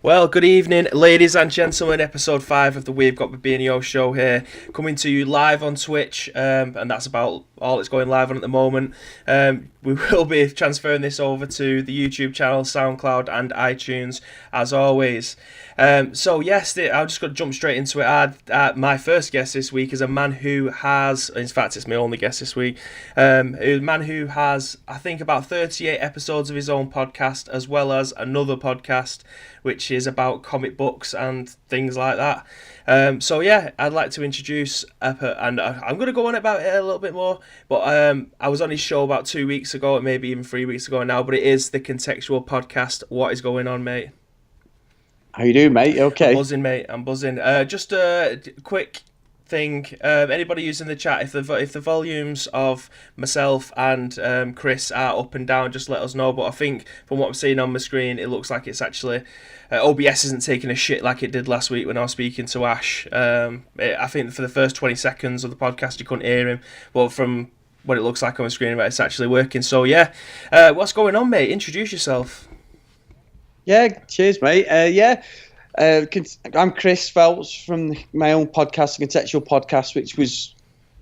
Well, good evening, ladies and gentlemen. Episode 5 of the WeveGotBibinho show here, coming to you live on Twitch, and that's about all it's going live on at the moment. We will be transferring this over to the YouTube channel, SoundCloud, and iTunes, as always. So yes, I'm just going to jump straight into it. My first guest this week is a man who has, in fact, it's my only guest this week, a man who has, I think, about 38 episodes of his own podcast, as well as another podcast, which is about comic books and things like that. So yeah, I'd like to introduce, and I'm going to go on about it a little bit more, but I was on his show about 2 weeks ago, maybe even 3 weeks ago now, but it is TheContextualPodcast. What is going on, mate? How you doing, mate? You okay? I'm buzzing, mate. I'm buzzing. Just a quick thing. Anybody using the chat, if the volumes of myself and Chris are up and down, just let us know. But I think from what I'm seeing on my screen, it looks like it's actually OBS isn't taking a shit like it did last week when I was speaking to Ash. I think for the first 20 seconds of the podcast, you couldn't hear him, but from what it looks like on the screen, it's actually working. So yeah, what's going on, mate? Introduce yourself. Yeah, cheers, mate. I'm Chris Phelps from my own podcast, Contextual Podcast, which was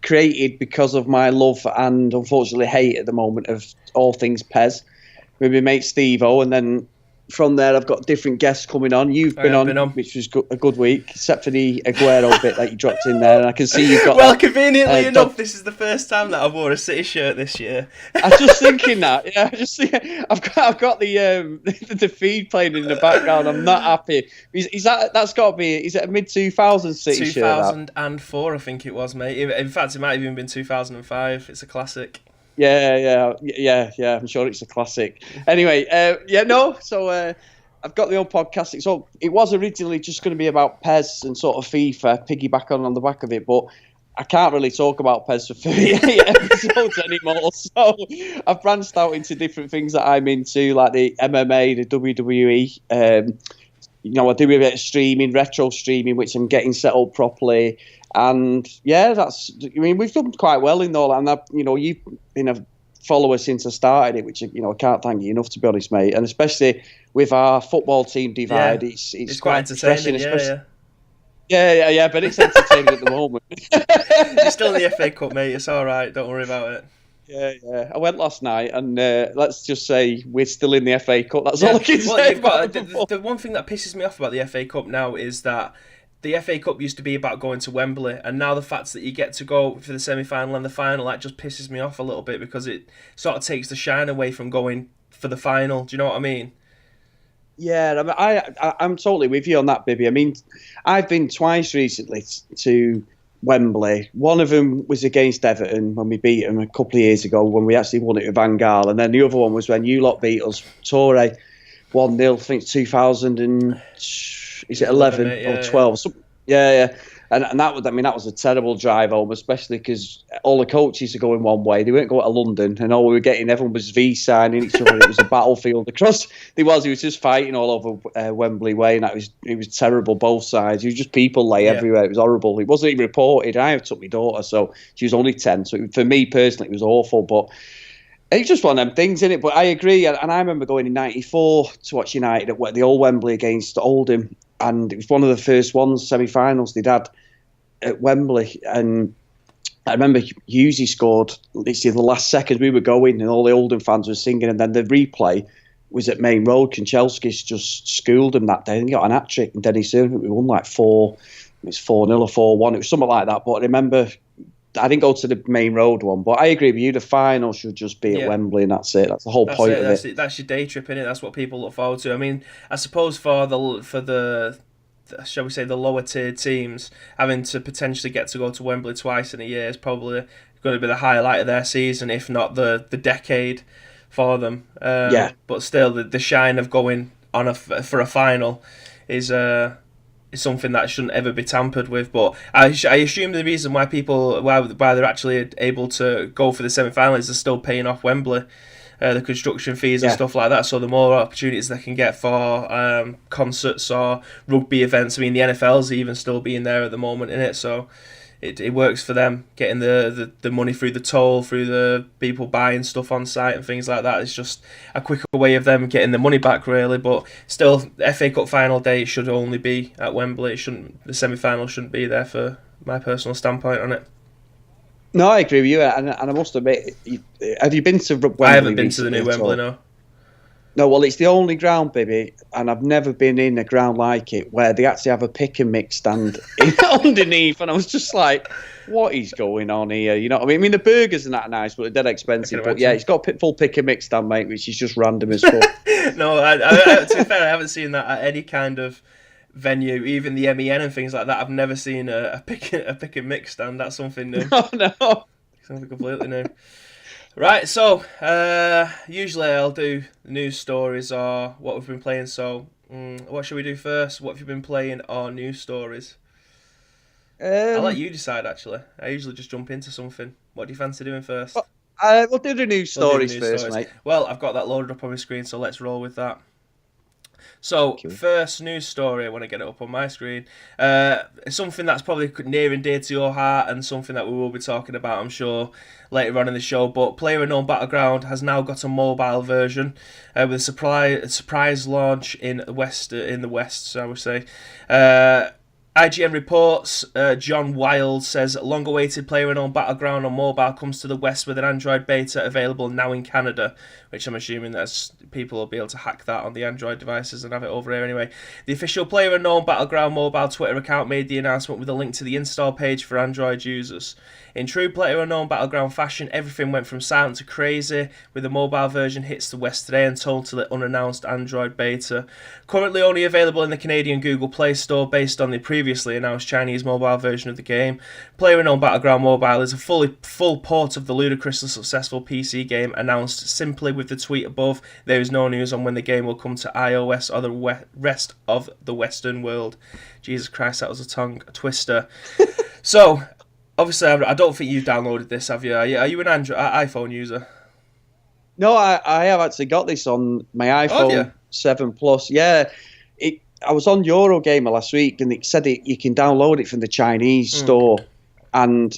created because of my love and unfortunately hate at the moment of all things PES with my mate Steve-O, and then from there I've got different guests coming on. You've been on, which was a good week, except for the Aguero bit that you dropped in there, and I can see you've got... Well, conveniently enough, this is the first time that I've worn a City shirt this year. I was just thinking that. Yeah, I've got the feed playing in the background. I'm not happy. That's got to be... Is it a mid-2000s City shirt? 2004, I think it was, mate. In fact, it might have even been 2005. It's a classic. Yeah. I'm sure it's a classic. Anyway, So I've got the old podcast. So it was originally just going to be about PES and sort of FIFA, piggyback on the back of it. But I can't really talk about PES for 38 episodes anymore. So I've branched out into different things that I'm into, like the MMA, the WWE. I do a bit of streaming, retro streaming, which I'm getting set up properly. And yeah, we've done quite well in all that. And you've been a follower since I started it, which I can't thank you enough, to be honest, mate. And especially with our football team divide, it's quite entertaining. Yeah, but it's entertaining at the moment. You're still in the FA Cup, mate. It's all right. Don't worry about it. Yeah. I went last night, and let's just say we're still in the FA Cup. That's all I can say. The one thing that pisses me off about the FA Cup now is that the FA Cup used to be about going to Wembley, and now the fact that you get to go for the semi-final and the final, that just pisses me off a little bit, because it sort of takes the shine away from going for the final. Do you know what I mean? Yeah, I'm totally with you on that, Bibby. I mean, I've been twice recently to Wembley. One of them was against Everton when we beat them a couple of years ago, when we actually won it with Van Gaal, and then the other one was when you lot beat us, Torre, 1-0, I think it's 2000 and... Is it 11 or 12? So, yeah. And that was a terrible drive home, especially because all the coaches are going one way. They weren't going to London, and all we were getting, everyone was signing each other. It was a battlefield across. He was just fighting all over Wembley Way, and it was terrible, both sides. It was just people lay everywhere. It was horrible. It wasn't even reported. I took my daughter, so she was only 10. So for me personally, it was awful, but... It's just one of them things, isn't it? But I agree, and I remember going in '94 to watch United at the old Wembley against Oldham, and it was one of the first semi-finals they'd had at Wembley, and I remember Husey scored literally the last second we were going, and all the Oldham fans were singing, and then the replay was at Main Road. Kanchelskis just schooled him that day, and he got an hat-trick, and Denny Servant, we won like 4-0 or 4-1, it was something like that, but I remember... I didn't go to the Main Road one, but I agree with you. The final should just be at Wembley, and that's it. That's the whole point of it. That's your day trip, innit? That's what people look forward to. I mean, I suppose for the shall we say, the lower tier teams, having to potentially get to go to Wembley twice in a year is probably going to be the highlight of their season, if not the decade for them. But still, the shine of going on for a final is something that shouldn't ever be tampered with. But I assume the reason why they're actually able to go for the semi-final is they're still paying off Wembley, the construction fees and stuff like that. So the more opportunities they can get for concerts or rugby events. I mean, the NFL's even still being there at the moment, isn't it? So it works for them, getting the money through the toll, through the people buying stuff on site and things like that. It's just a quicker way of them getting the money back, really. But still, the FA Cup final day should only be at Wembley. The semi-final shouldn't be there, for my personal standpoint on it. No, I agree with you, and I must admit, have you been to Wembley? I haven't been to the new Wembley, no. No, well, it's the only ground, baby, and I've never been in a ground like it where they actually have a pick and mix stand underneath, and I was just like, what is going on here? You know what I mean? I mean, the burgers are not nice, but they're dead expensive. But yeah, it's got a full pick and mix stand, mate, which is just random as fuck. No, to be fair, I haven't seen that at any kind of venue, even the MEN and things like that. I've never seen a pick and mix stand. That's something new. Oh, no. Something completely new. Right, so usually I'll do news stories or what we've been playing. So what should we do first? What have you been playing or news stories? I'll let you decide, actually. I usually just jump into something. What do you fancy doing first? We'll do the news stories first, mate. Well, I've got that loaded up on my screen, so let's roll with that. So, first news story, I want to get it up on my screen. Something that's probably near and dear to your heart, and something that we will be talking about, I'm sure, later on in the show. But PlayerUnknown Battleground has now got a mobile version with a surprise launch in the West, I would say. IGN reports, John Wild says, long-awaited PlayerUnknown Battleground on mobile comes to the West with an Android beta available now in Canada, which I'm assuming that people will be able to hack that on the Android devices and have it over here anyway. The official PlayerUnknown Battleground mobile Twitter account made the announcement with a link to the install page for Android users. In true PlayerUnknown Battleground fashion, everything went from silent to crazy, with the mobile version hits the West today and totally unannounced Android beta. Currently only available in the Canadian Google Play Store based on the previously announced Chinese mobile version of the game. PlayerUnknown Battleground Mobile is a full port of the ludicrously successful PC game, announced simply with the tweet above. There is no news on when the game will come to iOS or the rest of the Western world. Jesus Christ, that was a tongue twister. So, obviously, I don't think you've downloaded this, have you? Are you an iPhone user? No, I have actually got this on my iPhone 7 Plus. Yeah, I was on Eurogamer last week, and it said you can download it from the Chinese store. And,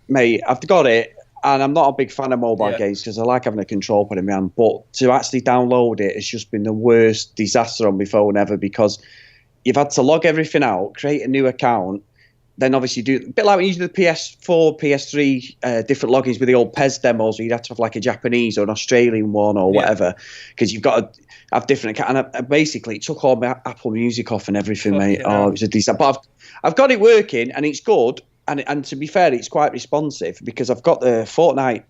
mate, I've got it, and I'm not a big fan of mobile games because I like having a control pad in my hand. But to actually download it, it's just been the worst disaster on my phone ever, because you've had to log everything out, create a new account, then obviously do a bit like when you do the PS4, PS3 different logins with the old PES demos, where you'd have to have like a Japanese or an Australian one or whatever, because you've got to have different accounts. And basically, it took all my Apple Music off and everything, mate. Yeah. Oh, it was a disaster. But I've got it working, and it's good. And to be fair, it's quite responsive, because I've got the Fortnite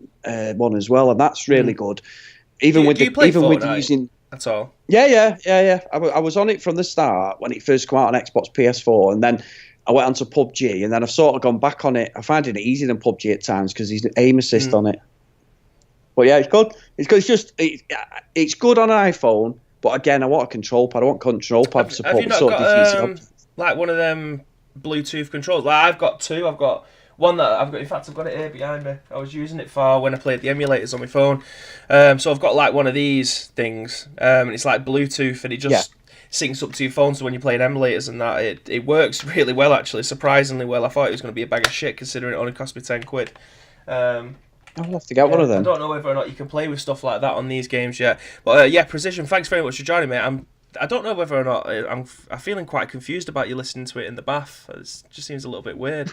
one as well, and that's really good. Even with using at all? Yeah. I was on it from the start when it first came out on Xbox, PS4, and then I went on to PUBG, and then I've sort of gone back on it. I find it easier than PUBG at times because there's an aim assist on it. But yeah, it's good. It's good on an iPhone, but again, I want a control pad. I want control pad support. Have you not got like one of them Bluetooth controls? Like, I've got two. I've got one that I've got. In fact, I've got it here behind me. I was using it for when I played the emulators on my phone. So I've got like one of these things, and it's like Bluetooth, and it just syncs up to your phone, so when you're playing emulators and that, it works really well, actually, surprisingly well. I thought it was going to be a bag of shit, considering it only cost me £10. I'll have to get one of them. I don't know whether or not you can play with stuff like that on these games yet. But Precision, thanks very much for joining me. I don't know whether or not I'm feeling quite confused about you listening to it in the bath. It just seems a little bit weird.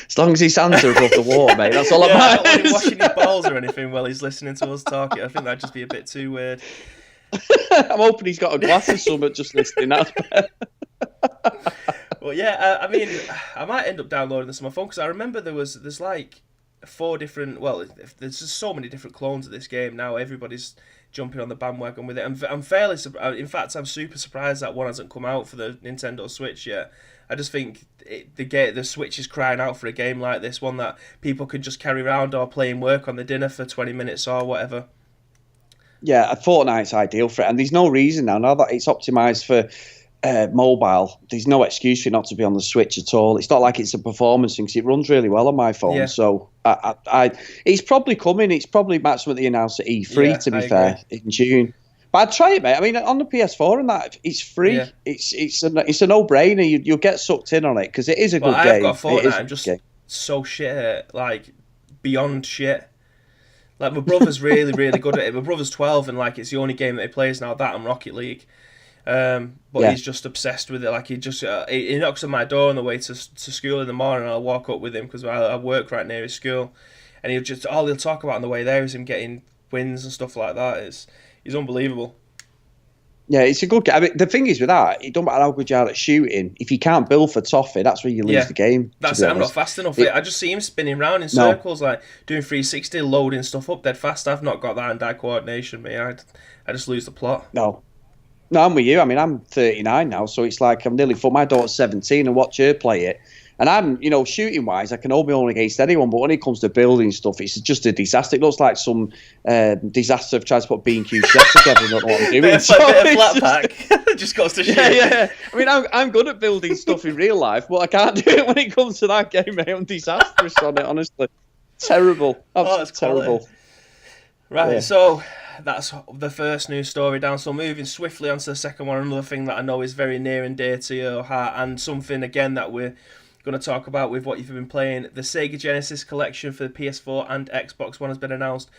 As long as his hands are above the water, mate, that's all that matters. I don't want him washing his balls or anything while he's listening to us talking. I think that'd just be a bit too weird. I'm hoping he's got a glass of something just listening. That's better. Well, yeah, I mean, I might end up downloading this on my phone, because I remember there's like 4 different. Well, there's just so many different clones of this game now. Everybody's jumping on the bandwagon with it. I'm fairly, in fact, I'm super surprised that one hasn't come out for the Nintendo Switch yet. I just think the Switch is crying out for a game like this, one that people could just carry around or play in work on the dinner for 20 minutes or whatever. Yeah, Fortnite's ideal for it, and there's no reason now that it's optimised for mobile. There's no excuse for it not to be on the Switch at all. It's not like it's a performance thing, because it runs really well on my phone. Yeah. So it's probably coming. It's probably matched with the announced at E3, to be fair, in June. But I'd try it, mate. I mean, on the PS4 and that, it's free. Yeah. It's a no-brainer. You'll get sucked in on it because it is a good game. I've got Fortnite. I'm just so shit at it, like beyond shit. Like my brother's really, really good at it. My brother's 12 and like it's the only game that he plays now. That and Rocket League. But he's just obsessed with it. Like he just he knocks on my door on the way to school in the morning. And I'll walk up with him because I work right near his school, and all he'll talk about on the way there is him getting wins and stuff like that. He's unbelievable. Yeah, it's a good game. I mean, the thing is with that, it don't matter how good you are at shooting. If you can't build for toffee, that's where you lose the game. That's it. I'm not fast enough. I just see him spinning around in circles, like doing 360, loading stuff up dead fast. I've not got that hand-eye coordination, mate. I just lose the plot. No, I'm with you. I mean, I'm 39 now, so it's like I'm nearly full. My daughter's 17 and watch her play it. And I'm, shooting-wise, I can hold my own against anyone. But when it comes to building stuff, it's just a disaster. It looks like some disaster of trying to put B&Q sets together. I don't know what I'm doing. Bit of flat pack. Just goes to shoot. Yeah. I mean, I'm good at building stuff in real life, but I can't do it when it comes to that game, mate. I'm disastrous on it, honestly. Terrible. That's terrible. Right, so that's the first news story down. So moving swiftly on to the second one, another thing that I know is very near and dear to your heart, and something, again, that we're going to talk about with what you've been playing. The Sega Genesis collection for the PS4 and Xbox One has been announced.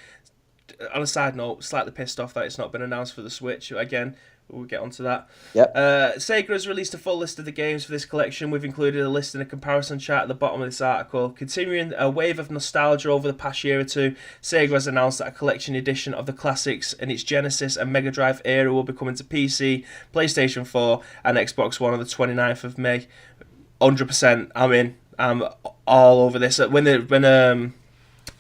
On a side note, slightly pissed off that it's not been announced for the Switch. Again, we'll get onto that. Yep. Sega has released a full list of the games for this collection. We've included a list and a comparison chart at the bottom of this article. Continuing a wave of nostalgia over the past year or two, Sega has announced that a collection edition of the classics in its Genesis and Mega Drive era will be coming to PC, PlayStation 4 and Xbox One on the 29th of May. 100%, I'm in. I'm all over this. When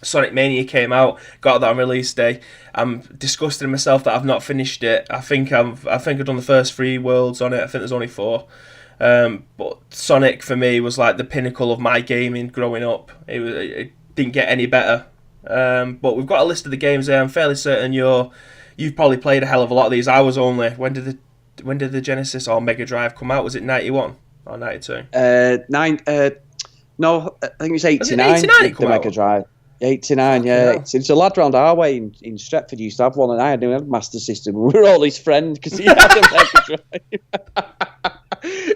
Sonic Mania came out, got that on release day, I'm disgusted in myself that I've not finished it. I think I've done the first 3 worlds on it. I think there's only 4. But Sonic for me was like the pinnacle of my gaming growing up. It didn't get any better. But we've got a list of the games there. I'm fairly certain you've probably played a hell of a lot of these. I was only when did the Genesis or Mega Drive come out? Was it 91 or 92? No, I think it was 89. Was it 89 the Mega Drive. 89, yeah. It's a lad round our way in Stretford used to have one, and I had a Master System. We were all his friends because he had a Mega Drive.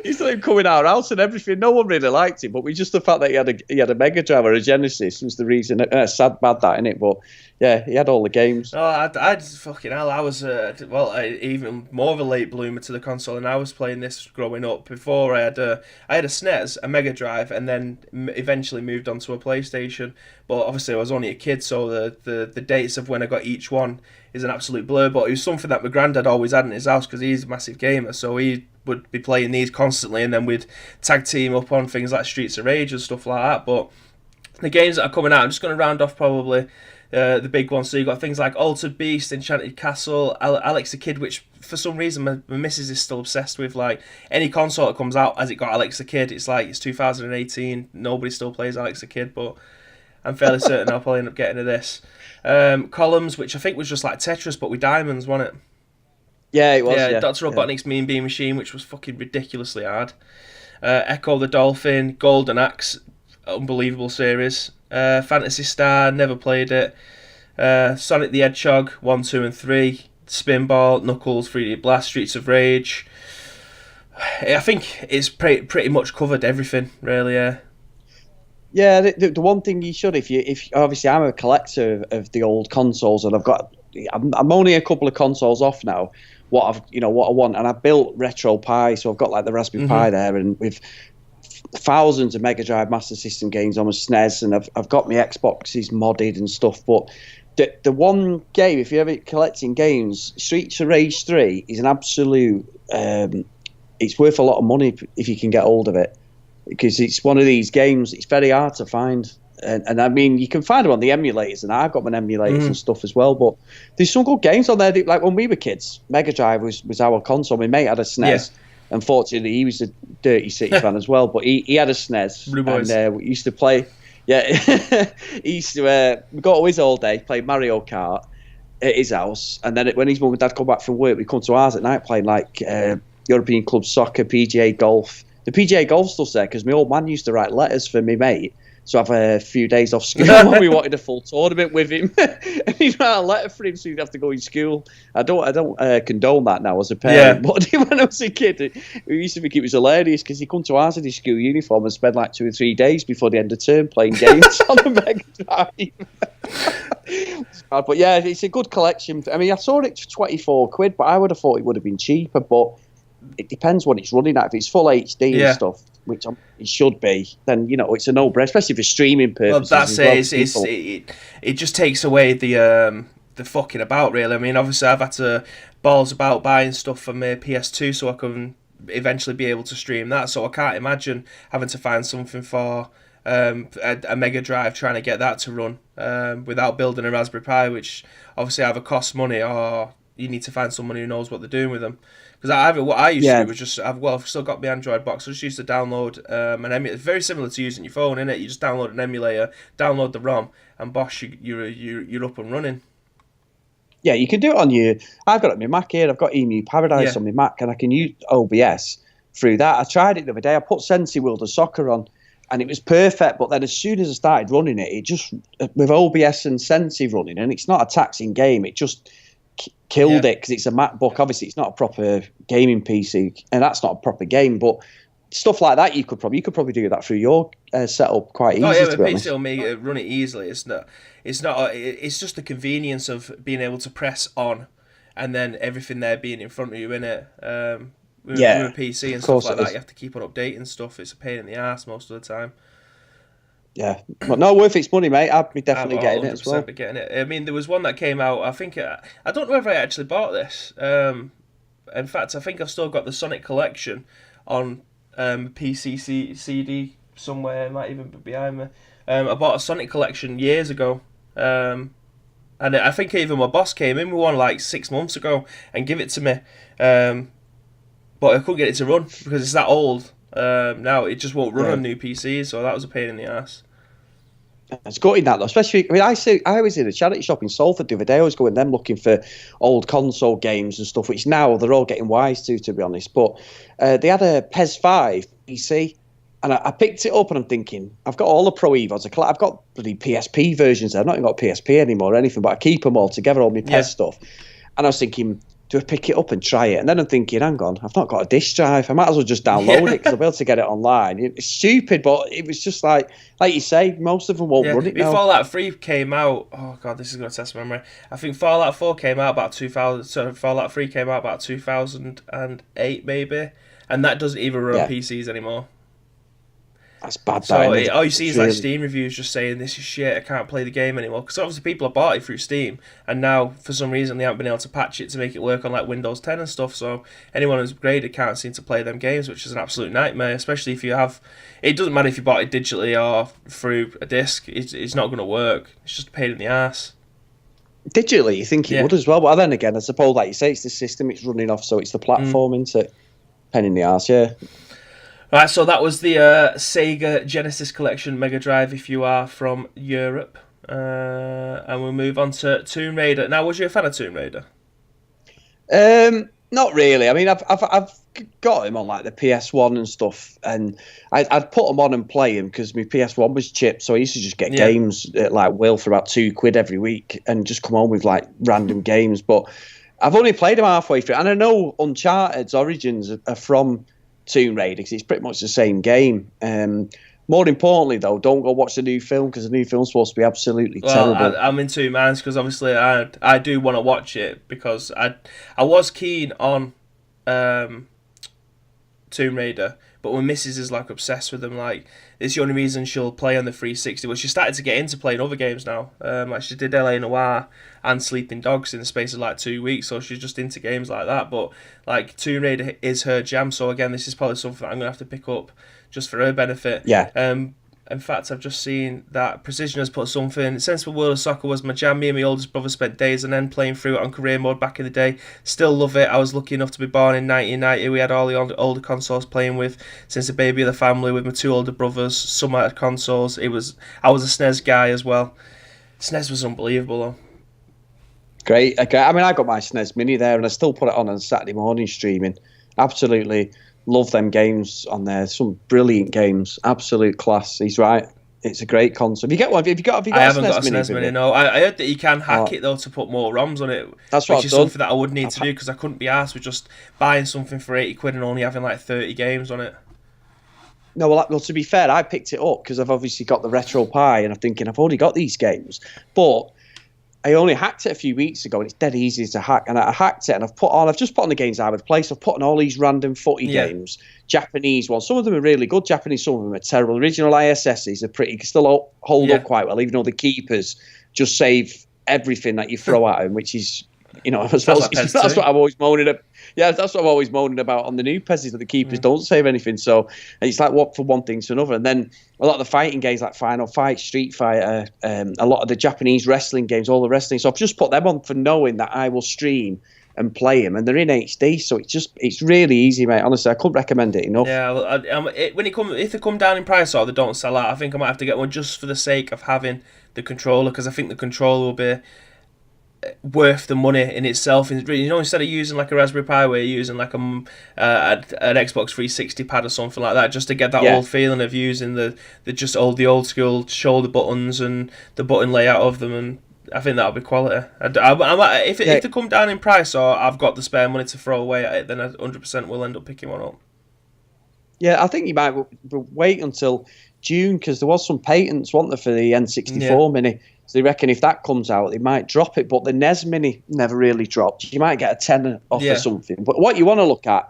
He started coming out our house and everything. No one really liked him, but we just the fact that he had a Mega Drive or a Genesis was the reason. Sad, bad that, innit? But yeah, he had all the games. Oh, I fucking hell. I was even more of a late bloomer to the console, and I was playing this growing up. Before I had a SNES, a Mega Drive, and then eventually moved on to a PlayStation. But obviously, I was only a kid, so the dates of when I got each one is an absolute blur. But it was something that my granddad always had in his house because he's a massive gamer, so he would be playing these constantly, and then we'd tag team up on things like Streets of Rage and stuff like that. But the games that are coming out, I'm just going to round off probably the big ones. So you've got things like Altered Beast, Enchanted Castle, Alex the Kid, which for some reason my missus is still obsessed with. Like any console that comes out, has it got Alex the Kid? It's like it's 2018, nobody still plays Alex the Kid, but I'm fairly certain I'll probably end up getting to this. Columns, which I think was just like Tetris but with diamonds, wasn't it? Yeah, it was. Yeah, Dr. Robotnik's Mean Bean Machine, which was fucking ridiculously hard. Echo the Dolphin, Golden Axe, unbelievable series. Phantasy Star, never played it. Sonic the Hedgehog 1, 2 and 3. Spinball, Knuckles, 3D Blast, Streets of Rage. I think it's pretty much covered everything, really. Yeah, the one thing you should, if obviously I'm a collector of the old consoles, and I'm only a couple of consoles off now. What I want, and I built Retro Pi, so I've got like the Raspberry Pi there, and with thousands of Mega Drive Master System games on my SNES, and I've got my Xboxes modded and stuff. But the one game, if you're ever collecting games, Streets of Rage 3 is an absolute. It's worth a lot of money if you can get hold of it, because it's one of these games. It's very hard to find. And I mean, you can find them on the emulators, and I've got my emulators and stuff as well. But there's some good games on there. Like when we were kids, Mega Drive was our console. My mate had a SNES. Yeah. Unfortunately, he was a Dirty City fan as well, but he had a SNES. Blue Boys. And we used to play. Yeah, he used to go to his all day, play Mario Kart at his house, and then when his mum and dad come back from work, we come to ours at night playing like European Club Soccer, PGA Golf. The PGA Golf stuff's there because my old man used to write letters for me mate to have a few days off school when we wanted a full tournament with him. And he wrote a letter for him so he'd have to go in school. I don't condone that now as a parent, but when I was a kid, we used to think it was hilarious because he'd come to ours in his school uniform and spend like 2 or 3 days before the end of term playing games on the Mega Drive. But yeah, it's a good collection. I mean, I saw it for £24, but I would have thought it would have been cheaper, but it depends what it's running at. If it's full HD and stuff, which it should be, then it's a no-brainer, especially for streaming purposes. Well, that's it. It just takes away the fucking about, really. I mean, obviously, I've had to balls about buying stuff for my PS2 so I can eventually be able to stream that. So I can't imagine having to find something for a Mega Drive, trying to get that to run without building a Raspberry Pi, which obviously either costs money or you need to find someone who knows what they're doing with them. Because what I used to do was just, I've still got my Android box. I just used to download an emulator. It's very similar to using your phone, isn't it? You just download an emulator, download the ROM, and bosh, you're up and running. Yeah, you can do it on I've got it on my Mac here. I've got Emu Paradise on my Mac, and I can use OBS through that. I tried it the other day. I put Sensi World of Soccer on, and it was perfect. But then as soon as I started running it just, with OBS and Sensi running, and it's not a taxing game, it just killed it because it's a MacBook. Obviously, it's not a proper gaming PC, and that's not a proper game. But stuff like that, you could probably do that through your setup quite easily. Oh yeah, the PC will make it run it easily. It's just the convenience of being able to press on, and then everything there being in front of you, innit? With a PC and stuff like that, you have to keep on updating stuff. It's a pain in the ass most of the time. Yeah, but no, worth its money, mate. I'd be definitely getting it as well. Be getting it. I mean, there was one that came out. I think I don't know if I actually bought this. In fact, I think I've still got the Sonic Collection on PC CD somewhere. It might even be behind me. I bought a Sonic Collection years ago, and I think even my boss came in with one like 6 months ago and give it to me, but I couldn't get it to run because it's that old. Now it just won't run on new PCs, so that was a pain in the ass. It's gutting that though, especially. I mean, I was in a charity shop in Salford the other day. I was going them looking for old console games and stuff, which now they're all getting wise to be honest. But they had a PES 5 PC, and I picked it up, and I'm thinking, I've got all the Pro Evos. I've got bloody PSP versions there. I've not even got PSP anymore or anything, but I keep them all together, all my PES stuff. And I was thinking, do I pick it up and try it? And then I'm thinking, hang on, I've not got a disk drive. I might as well just download it because I'll be able to get it online. It's stupid, but it was just like you say, most of them won't run it now. Fallout 3 came out, oh god, this is going to test my memory. I think Fallout 4 came out about 2000, so Fallout 3 came out about 2008 maybe, and that doesn't even run on PCs anymore. That's bad. So all you see is like Steam reviews just saying this is shit, I can't play the game anymore. Because obviously people have bought it through Steam, and now for some reason they haven't been able to patch it to make it work on like Windows 10 and stuff. So anyone who's upgraded can't seem to play them games, which is an absolute nightmare. Especially if you have, it doesn't matter if you bought it digitally or through a disc. It's not going to work. It's just a pain in the ass. Digitally, you think it would as well, but then again, I suppose like you say, it's the system it's running off, so it's the platform, isn't it? Pain in the ass, yeah. Right, so that was the Sega Genesis Collection Mega Drive if you are from Europe. And we'll move on to Tomb Raider. Now, was you a fan of Tomb Raider? Not really. I mean, I've got him on like the PS1 and stuff, and I'd put them on and play them because my PS1 was chipped, so I used to just get games at like Will for about £2 every week and just come on with like random games. But I've only played them halfway through, and I know Uncharted's origins are from Tomb Raider because it's pretty much the same game. More importantly, though, don't go watch the new film because the new film's supposed to be absolutely terrible. I'm in two minds because obviously I do want to watch it because I was keen on Tomb Raider, but my missus is like obsessed with them. Like it's the only reason she'll play on the 360. Well, she started to get into playing other games now. Like she did LA Noire and Sleeping Dogs in the space of like 2 weeks, so she's just into games like that. But like Tomb Raider is her jam, so again, this is probably something I'm gonna have to pick up just for her benefit. Yeah. In fact, I've just seen that Precision has put something. Sensible World of Soccer was my jam. Me and my oldest brother spent days and then playing through it on career mode back in the day. Still love it. I was lucky enough to be born in 1990. We had all the older consoles playing with since the baby of the family with my two older brothers. Some had consoles. I was a SNES guy as well. SNES was unbelievable though. Great. Okay. I mean, I got my SNES Mini there and I still put it on Saturday morning streaming. Absolutely love them games on there. Some brilliant games. Absolute class. He's right. It's a great console. Have you got one? Have you got I a haven't got a SNES Mini? SNES Mini, no. I heard that you can hack it, though, to put more ROMs on it, That's what which I've is done. something that I would need to do, because I couldn't be arsed with just buying something for 80 quid and only having like 30 games on it. No, well, to be fair, I picked it up because I've obviously got the Retro Pi, and I'm thinking I've already got these games, but I only hacked it a few weeks ago, and it's dead easy to hack. And I hacked it, and I've just put on the games I would play. So I've put on all these random footy games, Japanese ones. Some of them are really good Japanese, some of them are terrible. The original ISSs are still hold up quite well, even though the keepers just save everything that you throw at them, which is, I suppose that's what I'm always moaning at. Yeah, that's what I'm always moaning about on the new PES, is that the keepers don't save anything. So it's like what for one thing to another. And then a lot of the fighting games like Final Fight, Street Fighter, a lot of the Japanese wrestling games, all the wrestling. So I've just put them on for knowing that I will stream and play them, and they're in HD. So it's really easy, mate. Honestly, I couldn't recommend it enough. Yeah, well, if they come down in price or they don't sell out, I think I might have to get one just for the sake of having the controller, because I think the controller will be worth the money in itself. Instead of using like a Raspberry Pi, where you're using like an Xbox 360 pad or something like that, just to get that old feeling of using the old school shoulder buttons and the button layout of them, and I think that'll be quality. If they come down in price or I've got the spare money to throw away at it, then I 100% will end up picking one up. Yeah, I think you might wait until June, because there was some patents, wasn't there, for the N64 Mini. So they reckon if that comes out, they might drop it. But the NES Mini never really dropped. You might get a tenner off or something. But what you want to look at,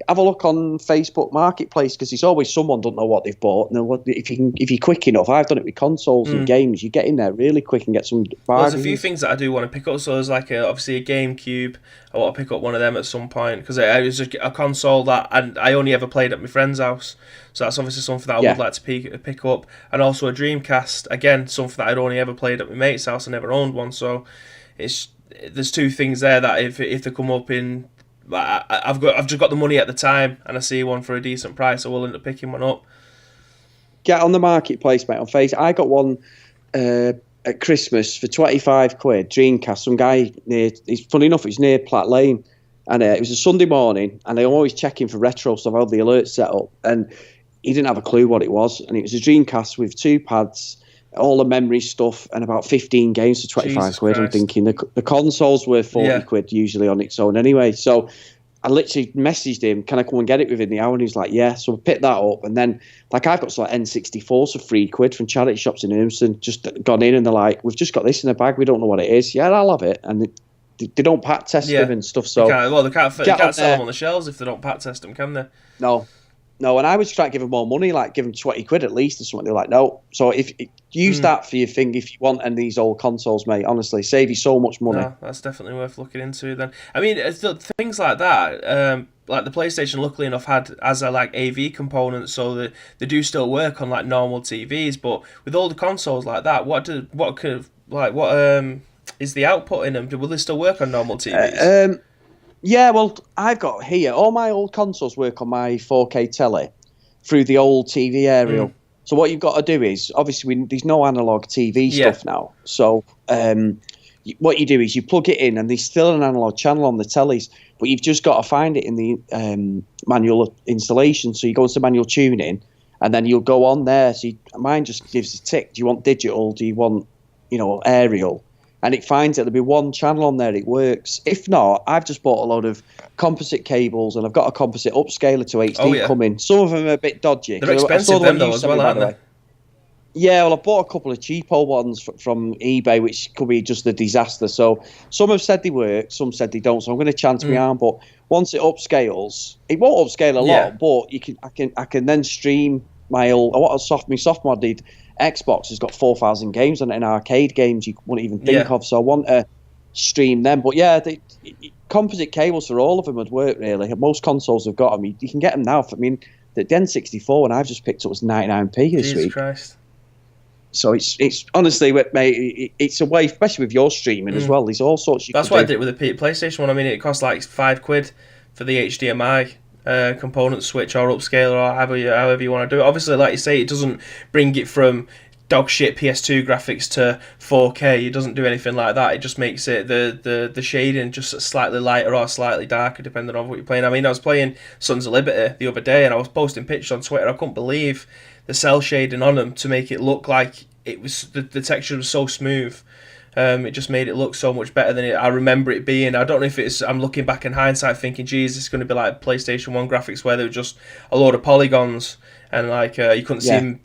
have a look on Facebook Marketplace, because it's always someone don't know what they've bought. And if you're quick enough, I've done it with consoles and games. You get in there really quick and get some bargains. Well, there's a few things that I do want to pick up. So there's like obviously a GameCube. I want to pick up one of them at some point, because it was a console that I only ever played at my friend's house. So that's obviously something that I would like to pick up. And also a Dreamcast, again, something that I'd only ever played at my mate's house. I never owned one. So there's two things there that if they come up in, I've just got the money at the time, and I see one for a decent price, I will end up picking one up. Get on the Marketplace, mate, on Facebook. I got one at Christmas for 25 quid, Dreamcast. Some guy funny enough, it's near Platt Lane, and it was a Sunday morning, and I'm always checking for retro, so I've had the alert set up, and he didn't have a clue what it was, and it was a Dreamcast with 2 pads, all the memory stuff, and about 15 games for 25 Jesus quid. Christ. I'm thinking the console's worth 40 quid usually on its own anyway. So I literally messaged him, can I come and get it within the hour? And he was like, yeah. So I picked that up. And then, like, I've got some N64s for 3 quid from charity shops in Urmston, just gone in, and they're like, we've just got this in a bag, we don't know what it is. Yeah, I'll have it. And they don't pack test them and stuff. So they can't sell them on the shelves if they don't pack test them, can they? No, and I was trying to give them more money, like give them 20 quid at least or something. They're like, no. So if use that for your thing if you want any of these old consoles, mate. Honestly, save you so much money. No, that's definitely worth looking into then. I mean, things like that, like the PlayStation, luckily enough, has a like AV component, so that they do still work on like normal TVs. But with older consoles like that, what is the output in them? Will they still work on normal TVs? Yeah, well, I've got here, all my old consoles work on my 4K telly through the old TV aerial. So what you've got to do is, obviously, there's no analog TV stuff now. So what you do is you plug it in, and there's still an analog channel on the tellies, but you've just got to find it in the manual installation. So you go into manual tuning, and then you'll go on there. So mine just gives a tick. Do you want digital? Do you want, aerial? And it finds that there'll be one channel on there, it works. If not, I've just bought a load of composite cables, and I've got a composite upscaler to HD coming. Some of them are a bit dodgy. They're expensive then, though, as well, aren't they? Yeah, well, I bought a couple of cheapo ones from eBay, which could be just a disaster. So some have said they work, some said they don't. So I'm going to chance my arm. But once it upscales, it won't upscale a lot, but I can then stream my soft modded Xbox has got 4,000 games on it, and arcade games you wouldn't even think of. So I want to stream them. But yeah, the composite cables for all of them would work really. Most consoles have got them. You can get them now. The N64 one I've just picked up was 99p this week. Jesus Christ. So it's honestly, mate, it's a way, especially with your streaming as well. There's all sorts. That's why I did it with the PlayStation one. I mean, it cost like £5 for the HDMI component switch or upscaler or however you want to do it. Obviously, like you say, it doesn't bring it from dog shit PS2 graphics to 4K. It doesn't do anything like that. It just makes it the shading just slightly lighter or slightly darker depending on what you're playing. I mean, I was playing Sons of Liberty the other day, and I was posting pictures on Twitter. I couldn't believe cell shading on them to make it look like it was the texture was so smooth. It just made it look so much better than I remember it being. I don't know if it's. I'm looking back in hindsight, thinking, "Geez, it's going to be like PlayStation 1 graphics where they were just a load of polygons and like you couldn't see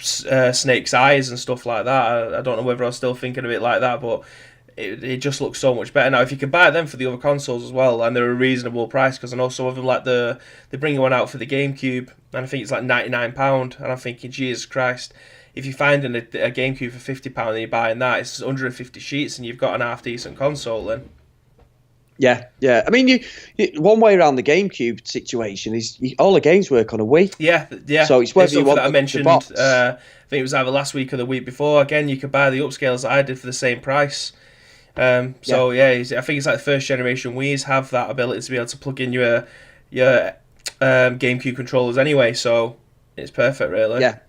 Snake's eyes and stuff like that." I don't know whether I was still thinking of it like that, but it just looks so much better now. If you can buy them for the other consoles as well, and they're a reasonable price, because I know some of them like they're bringing one out for the GameCube, and I think it's like £99, and I'm thinking, Jesus Christ. If you're finding a GameCube for £50 and you're buying that, it's 150 sheets and you've got an half-decent console then. Yeah. I mean, you one way around the GameCube situation is all the games work on a Wii. Yeah. So it's whether you want that I mentioned, the box. I think it was either last week or the week before. Again, you could buy the upscales that I did for the same price. I think it's like the first generation Wii's have that ability to be able to plug in your GameCube controllers anyway, so it's perfect, really. Yeah.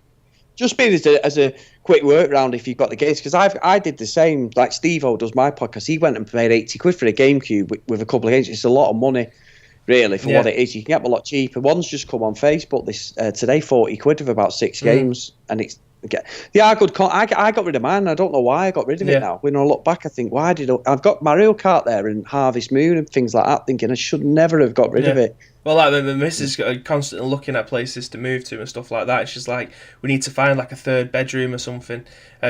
Just being as a quick workaround if you've got the games, because I did the same. Like Steve-O does my podcast, he went and paid £80 for a GameCube with a couple of games. It's a lot of money, really, for what it is. You can get them a lot cheaper. One's just come on Facebook today, £40 with about 6 games, and it's they are good. I got rid of mine. I don't know why I got rid of it now. When I look back, I think, why did I've got Mario Kart there and Harvest Moon and things like that, thinking I should never have got rid of it. Well, like the missus are constantly looking at places to move to and stuff like that. It's just like, we need to find like a third bedroom or something,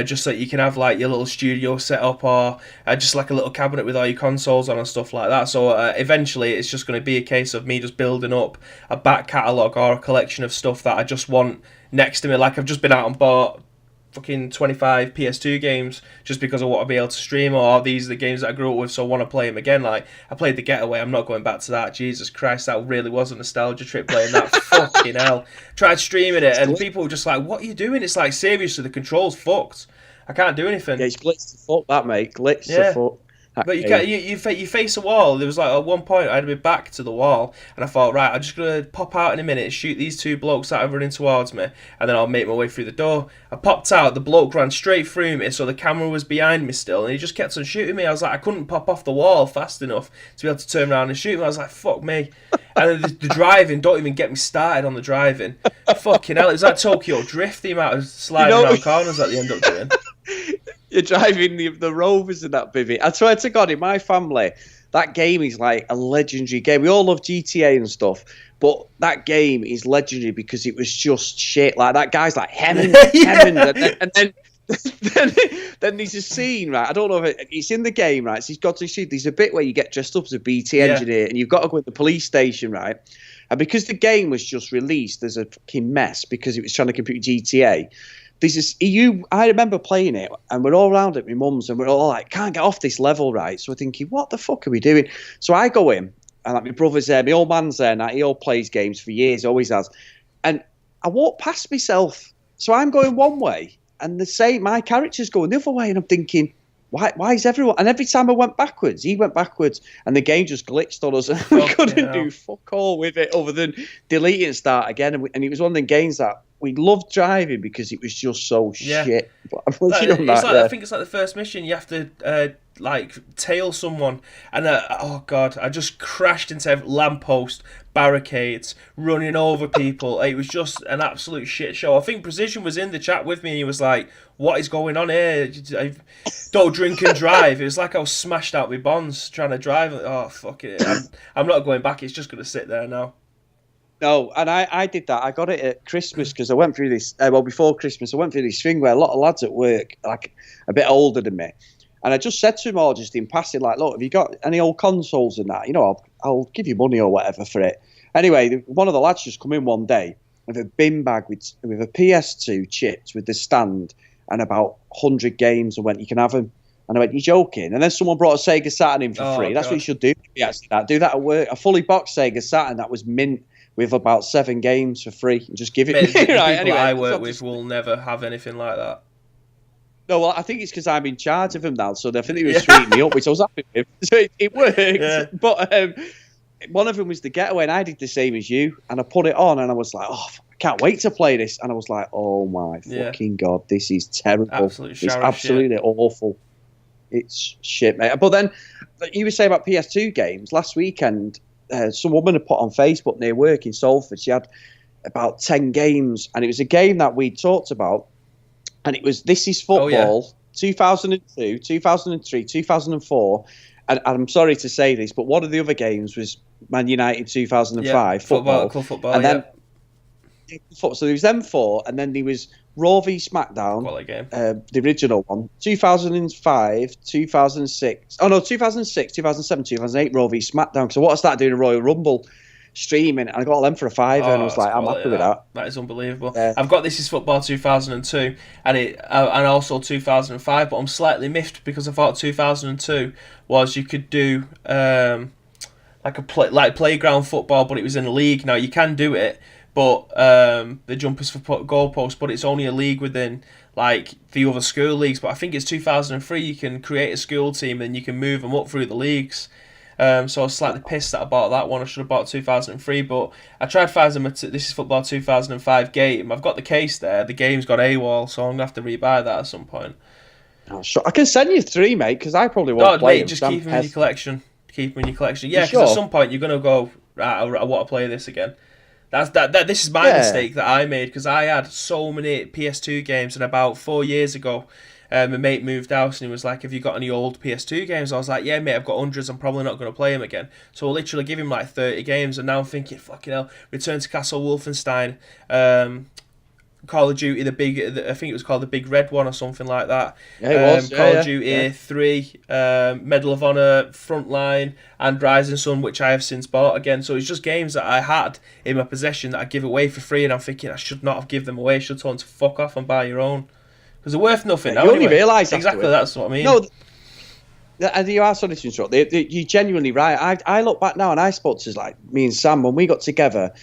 just so you can have like your little studio set up, or just like a little cabinet with all your consoles on and stuff like that. So eventually it's just going to be a case of me just building up a back catalogue or a collection of stuff that I just want next to me. Like I've just been out and bought fucking 25 PS2 games just because I want to be able to stream, or these are the games that I grew up with, so I want to play them again. Like I played The Getaway, I'm not going back to that. Jesus Christ, that really was a nostalgia trip playing that. Fucking hell. Tried streaming it and people were just like, what are you doing? It's like, seriously, the control's fucked. I can't do anything. Yeah, it's glitched the fuck, that, mate. Glitched the fuck. But you face a wall. There was like at one point I had my back to the wall, and I thought, right, I'm just gonna pop out in a minute, shoot these two blokes that are running towards me, and then I'll make my way through the door. I popped out, the bloke ran straight through me, so the camera was behind me still, and he just kept on shooting me. I was like, I couldn't pop off the wall fast enough to be able to turn around and shoot him. I was like, fuck me. And then the driving, don't even get me started on the driving. Fucking hell, it was like Tokyo Drift, the amount of sliding around corners that they end up doing. You're driving the Rovers and that, Bivvy. I swear to God, in my family, that game is like a legendary game. We all love GTA and stuff, but that game is legendary because it was just shit. Like that guy's like Hammond, and then there's a scene, right? I don't know if it's in the game, right? So he's got to shoot. There's a bit where you get dressed up as a BT engineer, and you've got to go to the police station, right? And because the game was just released, there's a fucking mess because it was trying to compete GTA. I remember playing it, and we're all around at my mum's, and we're all like, can't get off this level, right? So we're thinking, what the fuck are we doing? So I go in, and like my brother's there, my old man's there, and he all plays games for years, always has. And I walk past myself, so I'm going one way, and my character's going the other way, and I'm thinking, why is everyone? And every time I went backwards, he went backwards, and the game just glitched on us, and we couldn't do fuck all with it other than delete it and start again. And it was one of the games that we loved driving because it was just so shit. But I think it's like the first mission. You have to tail someone, and oh god, I just crashed into lamppost, barricades, running over people. It was just an absolute shit show. I think Precision was in the chat with me, and he was like, "What is going on here? Don't drink and drive." It was like I was smashed out with bonds trying to drive. Oh fuck it, I'm not going back. It's just gonna sit there now. No, and I did that. I got it at Christmas because I went through this. Before Christmas, I went through this thing where a lot of lads at work, like a bit older than me, and I just said to them all just in passing, like, "Look, have you got any old consoles and that? You know, I'll give you money or whatever for it." Anyway, one of the lads just come in one day with a bin bag with a PS2 chips with the stand and about 100 games, and went, "You can have them." And I went, "You joking?" And then someone brought a Sega Saturn in for free. That's what you should do. Do that at work. A fully boxed Sega Saturn that was mint with about 7 games for free, and just give it. The people I work with will never have anything like that. No, well, I think it's because I'm in charge of them now, so I think they were sweetening me up, which I was happy with. So it worked. Yeah. But one of them was The Getaway, and I did the same as you, and I put it on, and I was like, oh, I can't wait to play this. And I was like, oh my fucking God, this is terrible. It's absolutely awful. It's shit, mate. But then, you were saying about PS2 games, last weekend, some woman had put on Facebook near work in Salford, she had about 10 games, and it was a game that we talked about, and it was This Is Football, 2002, 2003, 2004, and I'm sorry to say this, but one of the other games was Man United 2005 football. Club football, and then so there was them four, and then there was Raw v SmackDown, game. The original one, 2005, 2006. Oh no, 2006, 2007, 2008, Raw v SmackDown. So what I started doing a Royal Rumble streaming, and I got them for a £5, and I was like, I'm happy with that. That is unbelievable. I've got This Is Football 2002, and also 2005, but I'm slightly miffed because I thought 2002 was you could do like playground football, but it was in a league. Now you can do it, but the jumpers for goalposts, but it's only a league within like the other school leagues. But I think it's 2003. You can create a school team and you can move them up through the leagues. So I was slightly pissed that I bought that one. I should have bought 2003, but I tried finding This Is Football 2005 game. I've got the case there. The game's got AWOL, so I'm going to have to rebuy that at some point. Oh, sure. I can send you 3, mate, because I probably won't play them. Just keep them in your collection. Keep them in your collection. Yeah, because sure? At some point you're going to go, right, I want to play this again. This is my mistake that I made, because I had so many PS2 games, and about 4 years ago, my mate moved house and he was like, have you got any old PS2 games? I was like, yeah, mate, I've got hundreds. I'm probably not going to play them again. So I'll literally give him like 30 games, and now I'm thinking, fucking hell, Return to Castle Wolfenstein, Call of Duty, I think it was called the Big Red one or something like that. Yeah, it was. Call of Duty 3, Medal of Honor, Frontline, and Rising Sun, which I have since bought again. So it's just games that I had in my possession that I give away for free, and I'm thinking I should not have given them away. I should tell them to fuck off and buy your own. Because they're worth nothing now. You only realise exactly that's what I mean. No, and you are sorry to interrupt. You're genuinely right. I look back now, and I spoke to like me and Sam when we got together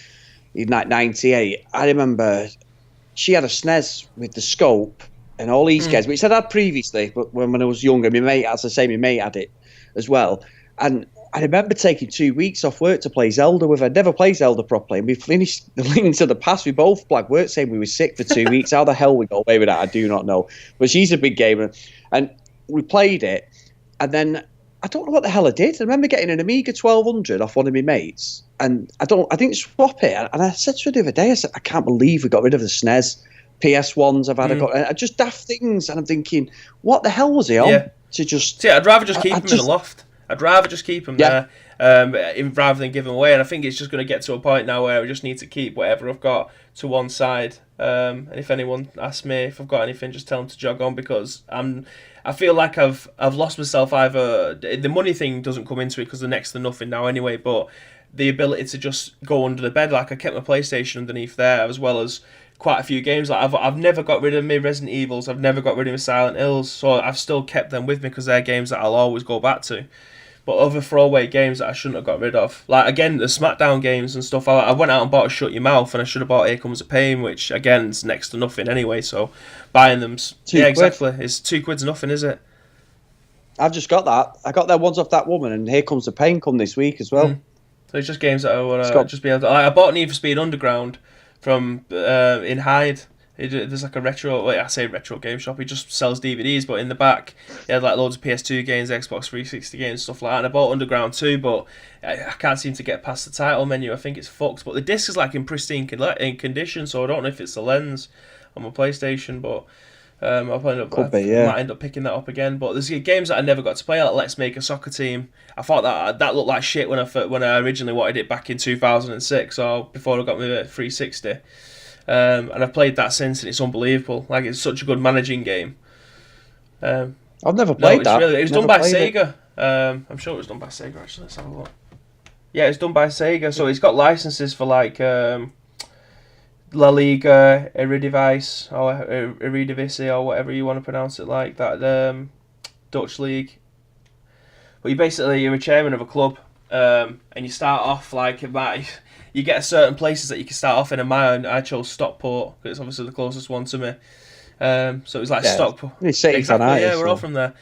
in like '98. I remember she had a SNES with the scope and all these games, which I'd had previously, but when I was younger, my mate had it as well. And I remember taking 2 weeks off work to play Zelda with her. Never played Zelda properly, and we finished the Link to the Past. We both black work saying we were sick for 2 weeks. How the hell we got away with that, I do not know. But she's a big gamer, and we played it, and then I don't know what the hell I did. I remember getting an Amiga 1200 off one of my mates, and I didn't swap it. And I said to her the other day, I said, I can't believe we got rid of the SNES. PS1s I've had, I just daft things, and I'm thinking, what the hell was he on? To just see, I'd rather just keep them in the loft. I'd rather just keep them there, rather than give them away. And I think it's just going to get to a point now where we just need to keep whatever I've got to one side. And if anyone asks me if I've got anything, just tell them to jog on, because I feel like I've lost myself. Either the money thing doesn't come into it because they're next to nothing now anyway, but the ability to just go under the bed, like I kept my PlayStation underneath there, as well as quite a few games. Like I've never got rid of my Resident Evils, I've never got rid of my Silent Hills, so I've still kept them with me because they're games that I'll always go back to. But other throwaway games that I shouldn't have got rid of, like again the SmackDown games and stuff, I went out and bought Shut Your Mouth, and I should have bought Here Comes the Pain, which again is next to nothing anyway. So buying them's £2. Exactly, it's £2 nothing, is it? I've just got that. I got their ones off that woman, and Here Comes the Pain come this week as well. So it's just games that I want to just be able to. I bought Need for Speed Underground from in Hyde. There's like a retro, I say retro game shop. He just sells DVDs, but in the back he had like loads of PS2 games, Xbox 360 games, stuff like that. And I bought Underground 2, but I can't seem to get past the title menu. I think it's fucked. But the disc is like in pristine condition, so I don't know if it's the lens on my PlayStation, but might end up picking that up again. But there's games that I never got to play, like Let's Make a Soccer Team. I thought that looked like shit when I originally wanted it back in 2006, or before I got my 360. And I've played that since, and it's unbelievable. Like, it's such a good managing game. I've never played that. It was done by Sega. I'm sure it was done by Sega, actually. Let's have a look. Yeah, it's done by Sega, so it's got licenses for like La Liga, Eredivisie, or Eredivisie, or whatever you want to pronounce it like, that Dutch league. But you're a chairman of a club, and you start off like you get certain places that you can start off in. I chose Stockport because it's obviously the closest one to me. So it was like Stockport. Exactly. We're all from there.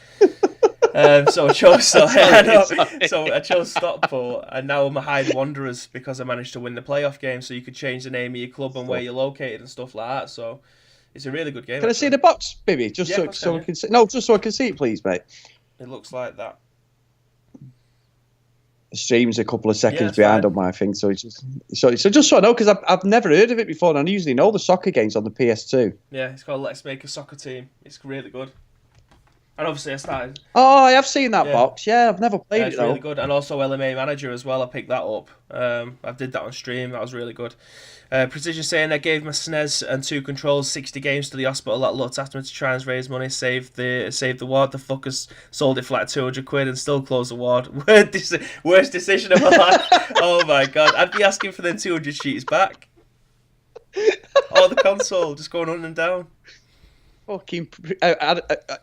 So I chose so I chose Stockport, and now I'm a Hyde Wanderers because I managed to win the playoff game. So you could change the name of your club and where you're located and stuff like that. So it's a really good game. Can I see the box, Bibby? Just so I can see. No, just so I can see it, please, mate. It looks like that. the stream's a couple of seconds it's behind fine. on my thing, so it's just so I know, because I've never heard of it before, and I usually know the soccer games on the PS2. Yeah, it's called Let's Make a Soccer Team. It's really good. And obviously I started. Oh, I have seen that box. Yeah, I've never played it It's though. really good. And also LMA Manager as well. I picked that up. I did that on stream. That was really good. Precision saying I gave my SNES and 2 controls 60 games to the hospital that looked after me to try and raise money, save the ward. The fuckers sold it for like 200 quid and still closed the ward. Worst decision of my life. Oh my god. I'd be asking for them 200 sheets back. Or the console, just going on and down. Fucking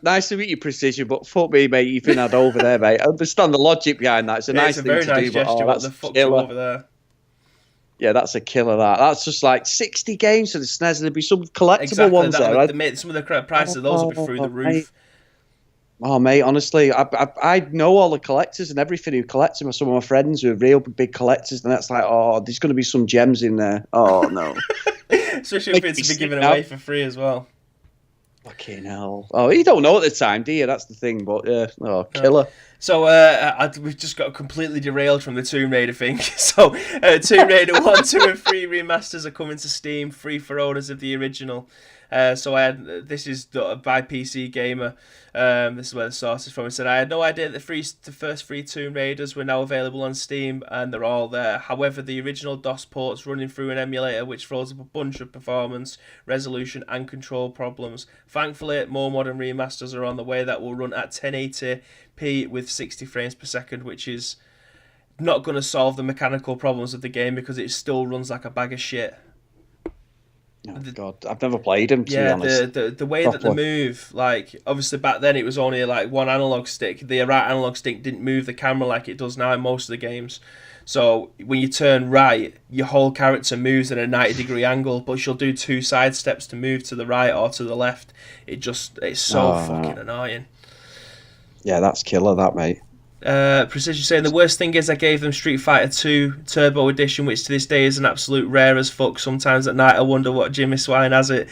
nice to meet you, Precision, but fuck me, mate. You've been had over there, mate. I understand the logic behind that. It's a nice it's a thing very to nice do, gesture, but but the fuck's over there. Yeah, that's a killer. That's just like 60 games for the SNES, and there'd be some collectible ones there. Right? Some of the prices of those would be through the roof. Mate. Oh, mate, honestly, I know all the collectors and everything who collect them. Some of my friends who are real big collectors, and that's like, oh, there's going to be some gems in there. Oh, no. Especially if it's to be given away for free as well. Fucking hell. Oh, you don't know at the time, do you? That's the thing, but yeah. Oh, killer. So we've just got completely derailed from the Tomb Raider thing. So Tomb Raider 1, 2 and 3 remasters are coming to Steam, free for owners of the original. This is by PC Gamer. This is where the source is from. It said, I had no idea that the first 3 Tomb Raiders were now available on Steam, and they're all there. However, the original DOS port's running through an emulator, which throws up a bunch of performance, resolution, and control problems. Thankfully, more modern remasters are on the way that will run at 1080p with 60 frames per second, which is not going to solve the mechanical problems of the game because it still runs like a bag of shit. Oh, God, I've never played them, to be honest. The way that they move, like, obviously back then it was only like one analog stick. The right analog stick didn't move the camera like it does now in most of the games. So when you turn right, your whole character moves at a 90-degree angle, but she'll do 2 side steps to move to the right or to the left. It's so fucking annoying. Yeah, that's killer, that, mate. Precision saying the worst thing is I gave them Street Fighter 2 Turbo Edition, which to this day is an absolute rare as fuck. Sometimes at night I wonder what Jimmy Swine has it.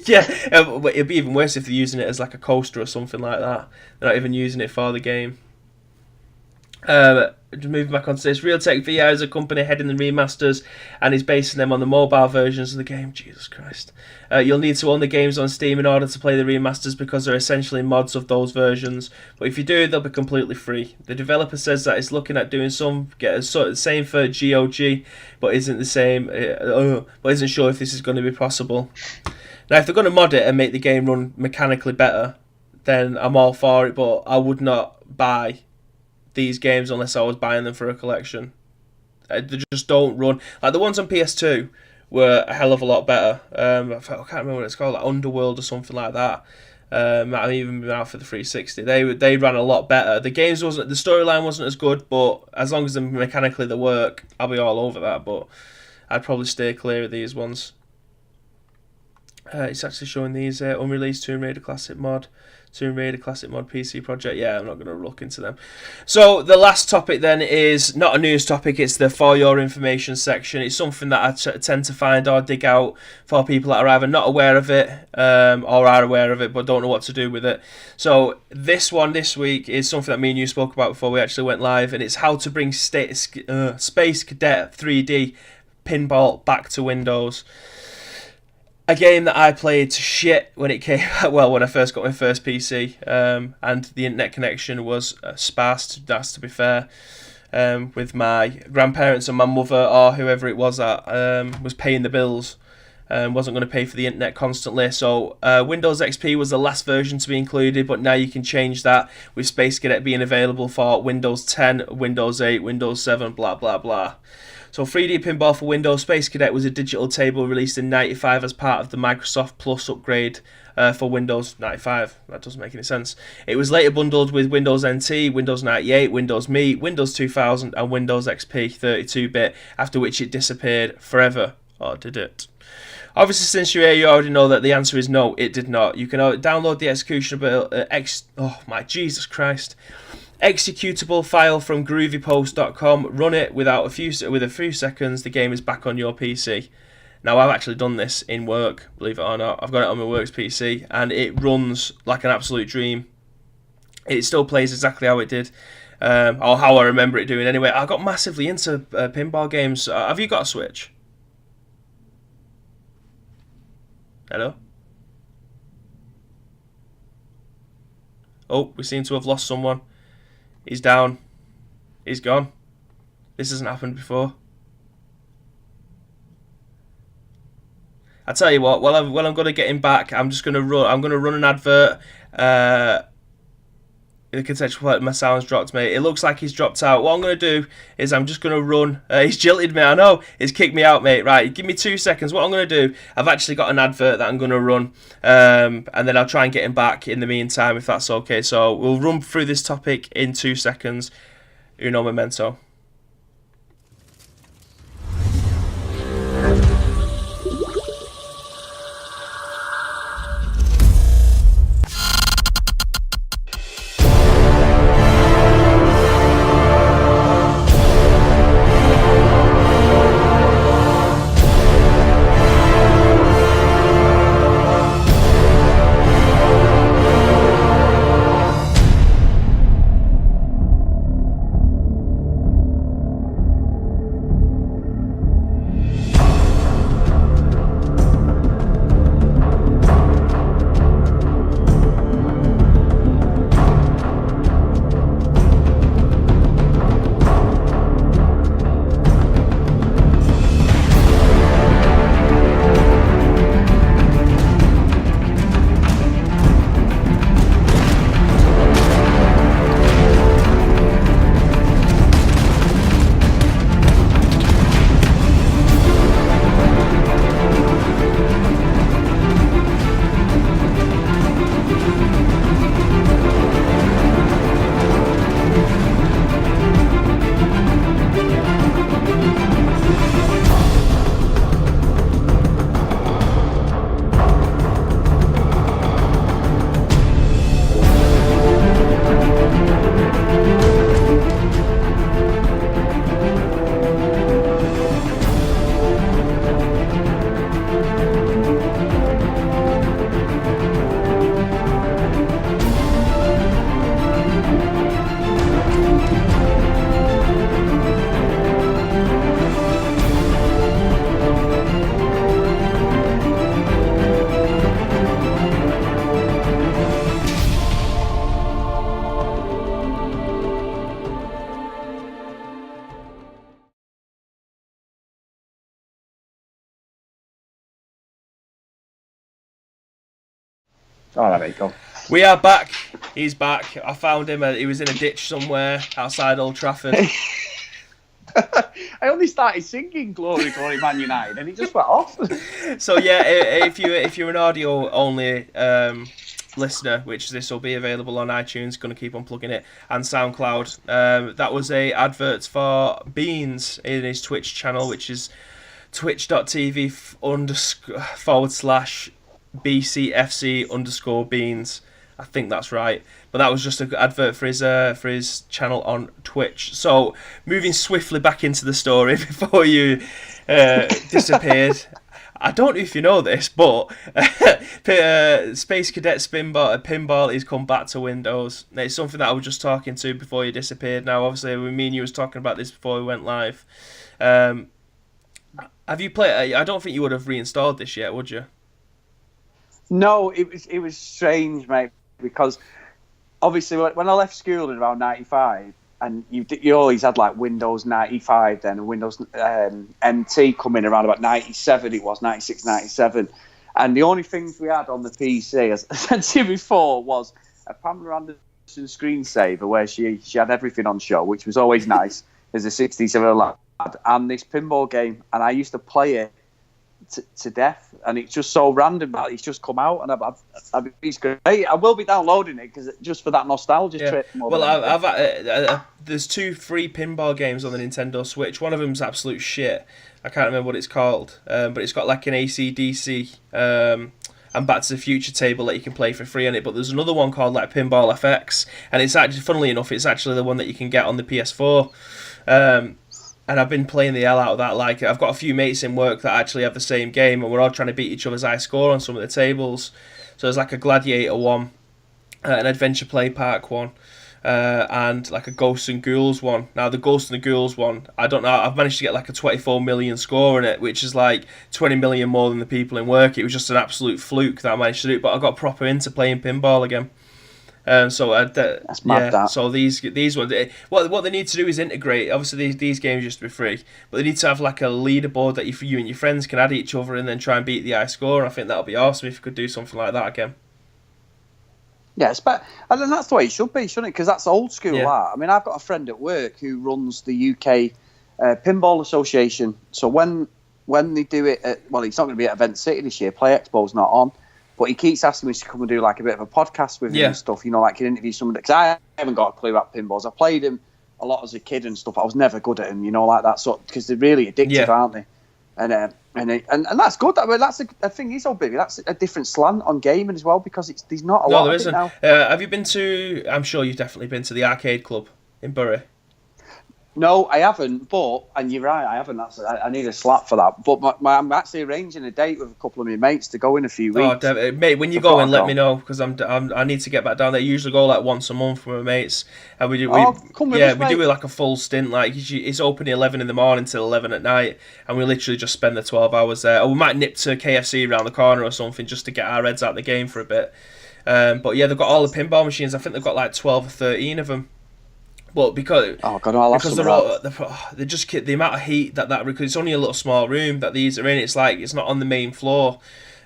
Yeah, it'd be even worse if they're using it as like a coaster or something like that. They're not even using it for the game. Moving back onto this, Realtek VR is a company heading the remasters and is basing them on the mobile versions of the game. Jesus Christ. You'll need to own the games on Steam in order to play the remasters because they're essentially mods of those versions. But if you do, they'll be completely free. The developer says that it's looking at doing the same for GOG, but isn't sure if this is going to be possible. Now, if they're going to mod it and make the game run mechanically better, then I'm all for it, but I would not buy these games unless I was buying them for a collection. They just don't run. Like the ones on PS2 were a hell of a lot better. I can't remember what it's called, like Underworld or something like that. Might have even been out for the 360. They ran a lot better. The storyline wasn't as good, but as long as mechanically they work, I'll be all over that. But I'd probably stay clear of these ones. It's actually showing these unreleased Tomb Raider Classic Mod PC project. Yeah, I'm not going to look into them. So the last topic then is not a news topic, it's the For Your Information section. It's something that I tend to find or dig out for people that are either not aware of it or are aware of it but don't know what to do with it. So this one this week is something that me and you spoke about before we actually went live, and it's how to bring Spacecadet 3D Pinball back to Windows. A game that I played to shit when it came, when I first got my first PC, and the internet connection was sparse, that's to be fair, with my grandparents and my mother or whoever it was that was paying the bills, wasn't going to pay for the internet constantly. So Windows XP was the last version to be included, but now you can change that with Spacecadet being available for Windows 10, Windows 8, Windows 7, blah blah blah. So 3D Pinball for Windows Spacecadet was a digital table released in 95 as part of the Microsoft Plus upgrade for Windows 95. That doesn't make any sense. It was later bundled with Windows NT, Windows 98, Windows Me, Windows 2000 and Windows XP 32-bit, after which it disappeared forever. Or did it? Obviously, since you're here, you already know that the answer is no, it did not. You can download the executable executable file from groovypost.com, run it with a few seconds, the game is back on your PC. Now, I've actually done this in work, believe it or not. I've got it on my work's PC, and it runs like an absolute dream. It still plays exactly how it did. or how I remember it doing. Anyway, I got massively into pinball games. Have you got a Switch? Hello? Oh, we seem to have lost someone. He's down. He's gone. This hasn't happened before. I tell you what. While I'm going to get him back, I'm just going to run. I'm going to run an advert. The contextual, my sound's dropped, mate. It looks like he's dropped out. What I'm going to do is I'm just going to run. He's jilted me, I know. He's kicked me out, mate. Right, give me 2 seconds. What I'm going to do, I've actually got an advert that I'm going to run. And then I'll try and get him back in the meantime, if that's okay. So we'll run through this topic in 2 seconds. Uno momento. Oh, there we go. We are back. He's back. I found him. He was in a ditch somewhere outside Old Trafford. I only started singing "Glory, Glory, Man United" and it just went off. So yeah, if you're an audio only listener, which this will be available on iTunes, going to keep on plugging it, and SoundCloud. That was a advert for Beans in his Twitch channel, which is twitch.tv/BCFC_Beans. I think that's right, but that was just an advert for his channel on Twitch. So moving swiftly back into the story before you disappeared. I don't know if you know this, but Spacecadet Pinball has come back to Windows. It's something that I was just talking to before you disappeared. Now, obviously, me and you was talking about this before we went live. Have you played? I don't think you would have reinstalled this yet, would you? No, it was strange, mate, because obviously when I left school in around '95, and you always had like Windows 95 then, and Windows NT coming around about '97. It was '96, '97, and the only things we had on the PC, as I said to you before, was a Pamela Anderson screensaver where she had everything on show, which was always nice as a 67 lad, and this pinball game, and I used to play it to death, and it's just so random that it's just come out, and it's great. I will be downloading it because just for that nostalgia trip. Well, there's 2 free pinball games on the Nintendo Switch. One of them's absolute shit. I can't remember what it's called, but it's got like an AC/DC and Back to the Future table that you can play for free on it. But there's another one called like Pinball FX, and it's actually, funnily enough, it's actually the one that you can get on the PS4. And I've been playing the hell out of that. Like, I've got a few mates in work that actually have the same game, and we're all trying to beat each other's high score on some of the tables. So there's like a Gladiator one, an Adventure Play Park one, and like a Ghosts and Ghouls one. Now the Ghosts and the Ghouls one, I don't know. I've managed to get like a 24 million score in it, which is like 20 million more than the people in work. It was just an absolute fluke that I managed to do. But I got proper into playing pinball again. That's mad. That. So these ones, what they need to do is integrate. Obviously, these games used to be free, but they need to have like a leaderboard that you and your friends can add each other and then try and beat the high score. And I think that'll be awesome if you could do something like that again. Yes, but and that's the way it should be, shouldn't it? Because that's old school. Yeah. That. I mean, I've got a friend at work who runs the UK Pinball Association. So when they do it, it's not going to be at Event City this year. Play Expo's not on, but he keeps asking me to come and do like a bit of a podcast with him and stuff. You know, like an interview somebody, because I haven't got a clue about pinballs. I played him a lot as a kid and stuff. I was never good at him, you know, like that sort, because they're really addictive, aren't they? And that's good. That's a thing. He's old baby. That's a different slant on gaming as well, because there's not a lot. No, there of isn't. Now. Have you been to? I'm sure you've definitely been to the arcade club in Bury. No, I haven't. But and you're right, I haven't. I need a slap for that. But I'm actually arranging a date with a couple of my mates to go in a few weeks. Oh, mate, when you go in, let me know, because I need to get back down there. I usually go like once a month with my mates, and we do like a full stint. Like it's open at 11 in the morning till 11 at night, and we literally just spend the 12 hours there. Or we might nip to KFC around the corner or something just to get our heads out of the game for a bit. But yeah, they've got all the pinball machines. I think they've got like 12 or 13 of them. Well, because they just the amount of heat that because it's only a little small room that these are in. It's not on the main floor.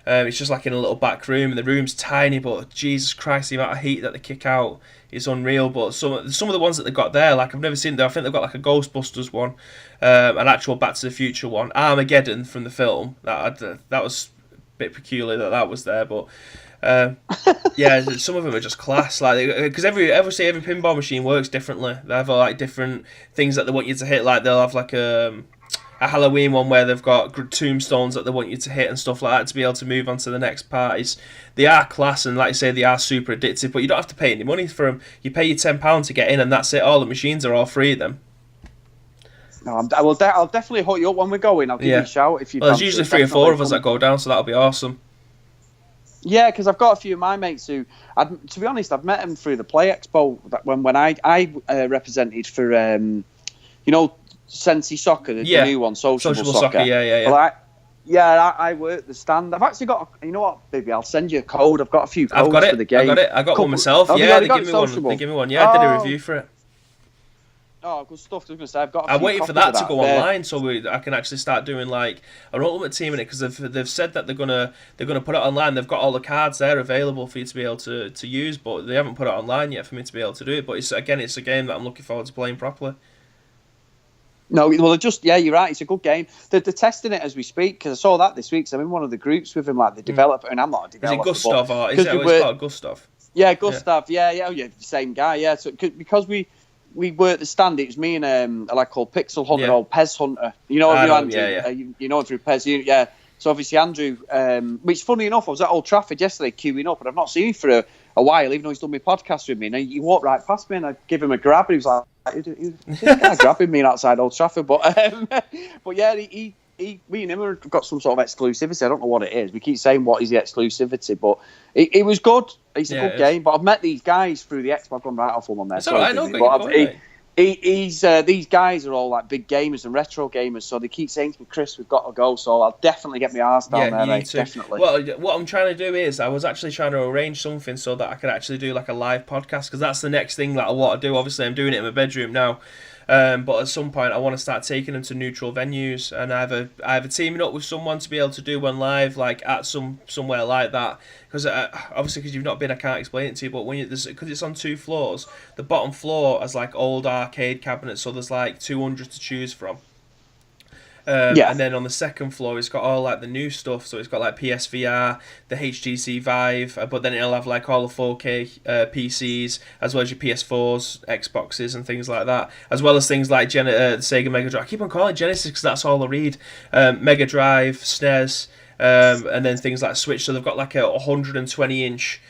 It's just like in a little back room, and the room's tiny. But Jesus Christ, the amount of heat that they kick out is unreal. But some of the ones that they got there, like I've never seen them. I think they've got like a Ghostbusters one, an actual Back to the Future one, Armageddon from the film. That was a bit peculiar that was there, but. Yeah, some of them are just class, like because every pinball machine works differently. They have like different things that they want you to hit. Like they'll have like a Halloween one where they've got tombstones that they want you to hit and stuff like that to be able to move on to the next parties. They are class, and like you say, they are super addictive. But you don't have to pay any money for them. You pay your £10 to get in, and that's it. All the machines are all free then. No, I'll definitely hook you up when we're going. I'll give you a shout if you. Well, there's usually 3 or 4 of us that go down, so that'll be awesome. Yeah, because I've got a few of my mates who, to be honest, I've met them through the Play Expo when I represented for, Sensi Soccer, the new one, Sociable Soccer. Yeah. Well, I work the stand. I've actually got, you know what, baby, I'll send you a code. I've got a few codes for the game. I got one myself. Yeah, they give me one. Yeah, I did a review for it. Oh, good stuff. I was going to say, I've got. I'm waiting for that to go online so I can actually start doing like an ultimate team in it, because they've said that they're gonna put it online. They've got all the cards there available for you to be able to use, but they haven't put it online yet for me to be able to do it. But it's a game that I'm looking forward to playing properly. No, well, you're right. It's a good game. They're testing it as we speak, because I saw that this week. So I'm in one of the groups with him, like the developer, and I'm not a developer. Is it Gustav or is it called Gustav? Yeah, Gustav. Yeah, same guy. Yeah, so because we worked the stand. It was me and a lad called Pixel Hunter or PES Hunter. You know Andrew. You know him through PES. Yeah. So obviously Andrew, which funny enough, I was at Old Trafford yesterday queuing up, and I've not seen him for a while, even though he's done my podcast with me. And he walked right past me, and I give him a grab, and he was like, "This guy grabbing me outside Old Trafford." But yeah, we and him have got some sort of exclusivity. I don't know what it is. We keep saying what is the exclusivity, but it was good. It's a good game. But I've met these guys through the Expo. I've gone right off on there. It's alright, these guys are all like big gamers and retro gamers, so they keep saying to me, "Chris, we've got to go." So I'll definitely get my arse down there, mate. Definitely. Well, what I'm trying to do is, I was actually trying to arrange something so that I could actually do like a live podcast, because that's the next thing that I want to do. Obviously, I'm doing it in my bedroom now. But at some point I want to start taking them to neutral venues, and either teaming up with someone to be able to do one live, like at somewhere like that, because obviously because you've not been, I can't explain it to you, but because it's on 2 floors, the bottom floor has like old arcade cabinets, so there's like 200 to choose from. And then on the second floor, it's got all like the new stuff. So it's got like PSVR, the HTC Vive, but then it'll have like all the 4K PCs, as well as your PS4s, Xboxes, and things like that, as well as things like Sega Mega Drive. I keep on calling it Genesis because that's all I read. Mega Drive, SNES, and then things like Switch. So they've got like a 120-inch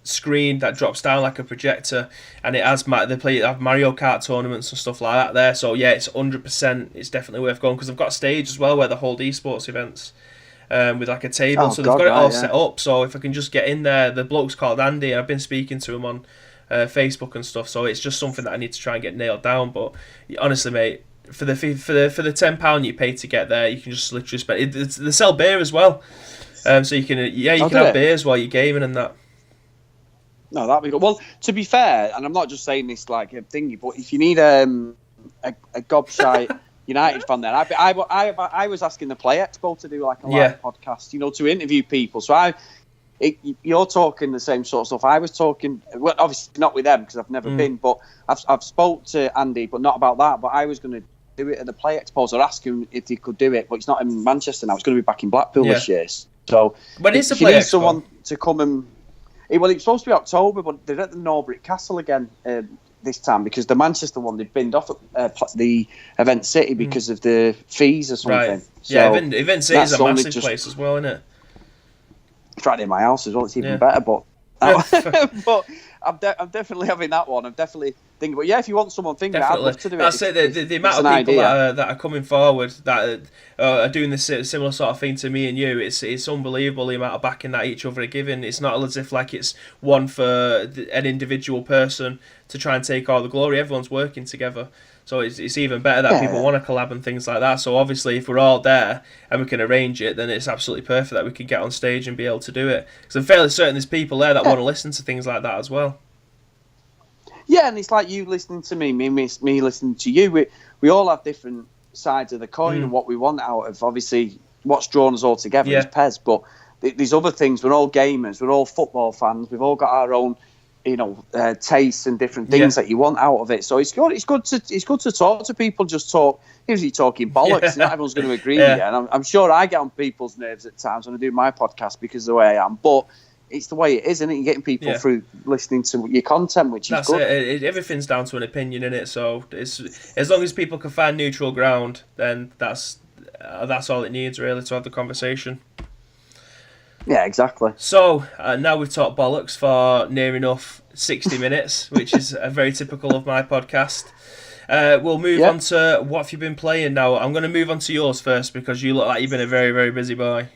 screen that drops down like a projector, and it has they have Mario Kart tournaments and stuff like that there. So yeah, it's 100%. It's definitely worth going, because they've got a stage as well where they hold esports events with like a table. So they've got it all set up. So if I can just get in there, the bloke's called Andy. I've been speaking to him on Facebook and stuff. So it's just something that I need to try and get nailed down. But honestly, mate, for the £10 you pay to get there, you can just literally spend. They sell beer as well, so you can have beers while you're gaming and that. No, that'd be good. Well, to be fair, and I'm not just saying this like a thingy, but if you need a gobshite United fan, then I was asking the Play Expo to do like a live podcast, to interview people. So you're talking the same sort of stuff. I was talking, well, obviously not with them because I've never been, but I've spoke to Andy, but not about that. But I was going to do it at the Play Expo. So I asked him if he could do it, but he's not in Manchester now. He's going to be back in Blackpool this year. So when is the Play Expo? Someone to come and it's supposed to be October, but they're at the Norbrick Castle again this time because the Manchester one they binned off at the Event City because of the fees or something. Right. Yeah, so Event City is a massive place as well, isn't it? It's right near my house as well. It's even better, but but I'm definitely having that one. I'm definitely thinking. But yeah, if you want someone thinking, I'd love to do it. I'd say the amount of people that are coming forward that are doing this similar sort of thing to me and you, it's unbelievable the amount of backing that each other are giving. It's not as if like it's one for an individual person to try and take all the glory. Everyone's working together. So it's even better that people want to collab and things like that. So obviously, if we're all there and we can arrange it, then it's absolutely perfect that we can get on stage and be able to do it. Because I'm fairly certain there's people there that want to listen to things like that as well. Yeah, and it's like you listening to me listening to you. We all have different sides of the coin and what we want out of. Obviously, what's drawn us all together is PES, but there's other things. We're all gamers. We're all football fans. We've all got our own tastes and different things that you want out of it. So it's good. It's good to talk to people. Just talk. Usually talking bollocks. Not everyone's going to agree with you, and I'm sure I get on people's nerves at times when I do my podcast because of the way I am. But it's the way it is, isn't it? You're getting people through listening to your content, which is good. Everything's down to an opinion in it. So it's as long as people can find neutral ground, then that's all it needs really to have the conversation. Yeah, exactly. So, now we've talked bollocks for near enough 60 minutes, which is very typical of my podcast. We'll move on to what have you been playing now. I'm going to move on to yours first because you look like you've been a very, very busy boy.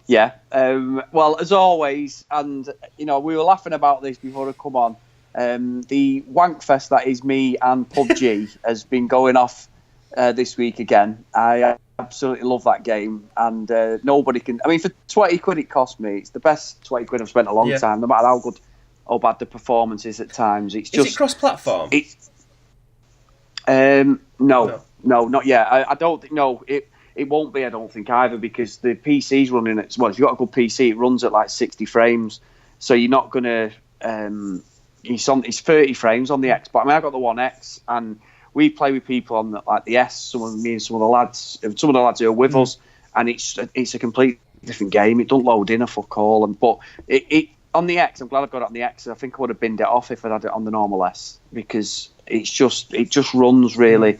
Yeah. Well, as always, and, we were laughing about this before I come on. The wankfest that is me and PUBG has been going off this week again. I absolutely love that game, and nobody can. I mean, for 20 quid it cost me. It's the best 20 quid I've spent in a long time, no matter how good or bad the performance is at times. It's just. Is it cross-platform? No, not yet. I don't think. No, it won't be. I don't think either because the PC's running at. Well, if you've got a good PC, it runs at like 60 frames, so you're not gonna. It's 30 frames on the Xbox. I mean, I got the One X and. We play with people on the S. Me and some of the lads who are with us, and it's a complete different game. It don't load in a fuck all, but it on the X. I'm glad I've got it on the X. I think I would have binned it off if I'd had it on the normal S because it just runs really.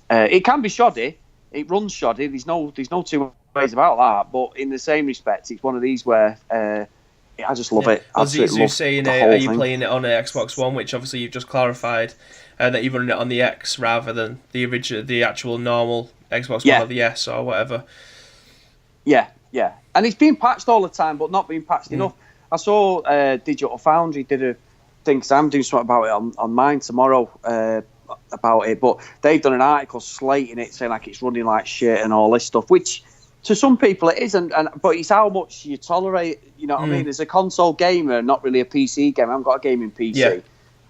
It can be shoddy. It runs shoddy. There's no two ways about that. But in the same respect, it's one of these where. I just love it. As you saying, are you playing it on an Xbox One, which obviously you've just clarified that you're running it on the X rather than the actual normal Xbox One or the S or whatever? Yeah. And it's being patched all the time, but not being patched enough. I saw Digital Foundry did a thing, because I'm doing something about it on mine tomorrow about it, but they've done an article slating it, saying like it's running like shit and all this stuff, which... To some people it isn't, but it's how much you tolerate. You know what I mean? As a console gamer, not really a PC gamer. I haven't got a gaming PC. Yeah.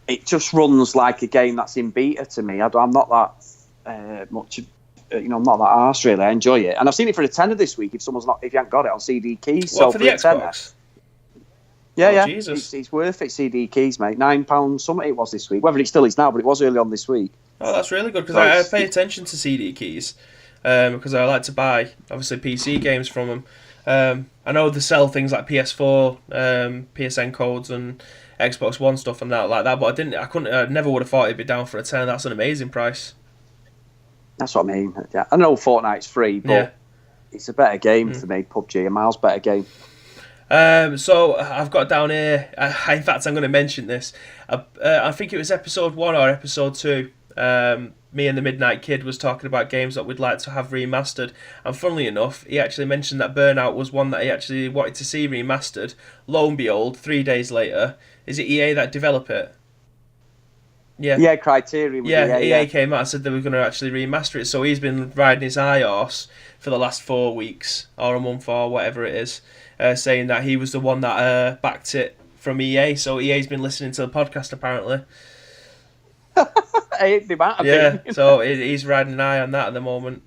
It just runs like a game that's in beta to me. I'm not that much. I'm not that arse really. I enjoy it, and I've seen it for a tenner this week. If you haven't got it on CD keys, for the Xbox. Yeah. Jesus. It's worth it. CD keys, mate. £9 something it was this week. Whether it still is now, but it was early on this week. Oh, that's really good because I pay attention to CD keys. Because I like to buy, obviously, PC games from them. I know they sell things like PS4, PSN codes, and Xbox One stuff and that like that. But I never would have thought it'd be down for a £10. That's an amazing price. That's what I mean. Yeah, I know Fortnite's free, but it's a better game for me. PUBG, a miles better game. So I've got down here. In fact, I'm going to mention this. I think it was episode 1 or episode 2. Me and the Midnight Kid was talking about games that we'd like to have remastered, and funnily enough, he actually mentioned that Burnout was one that he actually wanted to see remastered. Lo and behold, 3 days later, Is it EA that develop it? Yeah, Criterion. Yeah, EA, EA came out and said they were going to actually remaster it. So he's been riding his high horse for the last 4 weeks or a month or whatever it is, saying that he was the one that backed it from EA. So EA's been listening to the podcast apparently. They might have been. So he's riding an eye on that at the moment.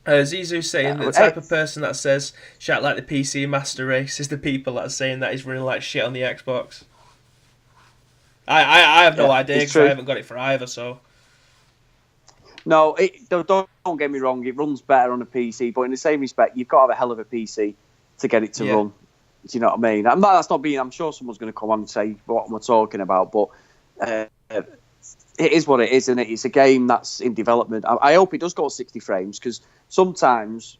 Zizou's saying the type of person that says "shat like the PC Master Race" is the people that are saying that he's running like shit on the Xbox. I have no idea because I haven't got it for either. So no, don't get me wrong. It runs better on a PC, but in the same respect, you've got to have a hell of a PC to get it to run. Do you know what I mean? That's not being. I'm sure someone's going to come on and say what we're talking about, but it is what it is, and it's a game that's in development. I hope it does go 60 frames because sometimes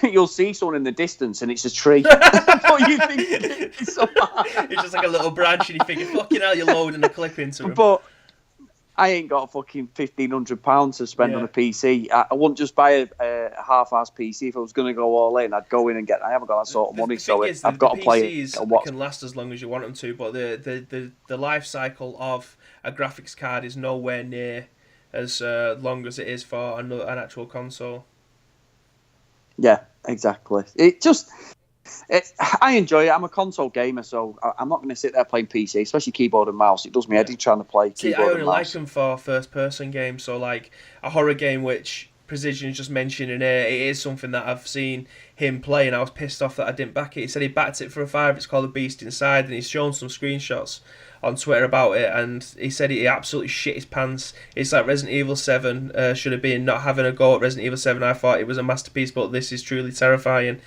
you'll see someone in the distance and it's a tree. But you think it's so bad. It's just like a little branch, and you think, "Fucking hell, you're loading a clip into it." But I ain't got a fucking £1,500 to spend on a PC. I wouldn't just buy a half-ass PC. If I was going to go all in, I'd go in and get. I haven't got that sort of money, so I've got to play it. They can last as long as you want them to, but the life cycle of a graphics card is nowhere near as long as it is for an actual console. Yeah, exactly. I enjoy it. I'm a console gamer, so I'm not going to sit there playing PC, especially keyboard and mouse. It does me head in trying to play keyboard and mouse. I only like them for first-person games, so like a horror game which Precision's just mentioning here, it is something that I've seen him play, and I was pissed off that I didn't back it. He said he backed it for a $5. It's called The Beast Inside, and he's shown some screenshots on Twitter about it, and he said he absolutely shit his pants. It's like Resident Evil 7 should have been not having a go at Resident Evil 7. I thought it was a masterpiece, but this is truly terrifying.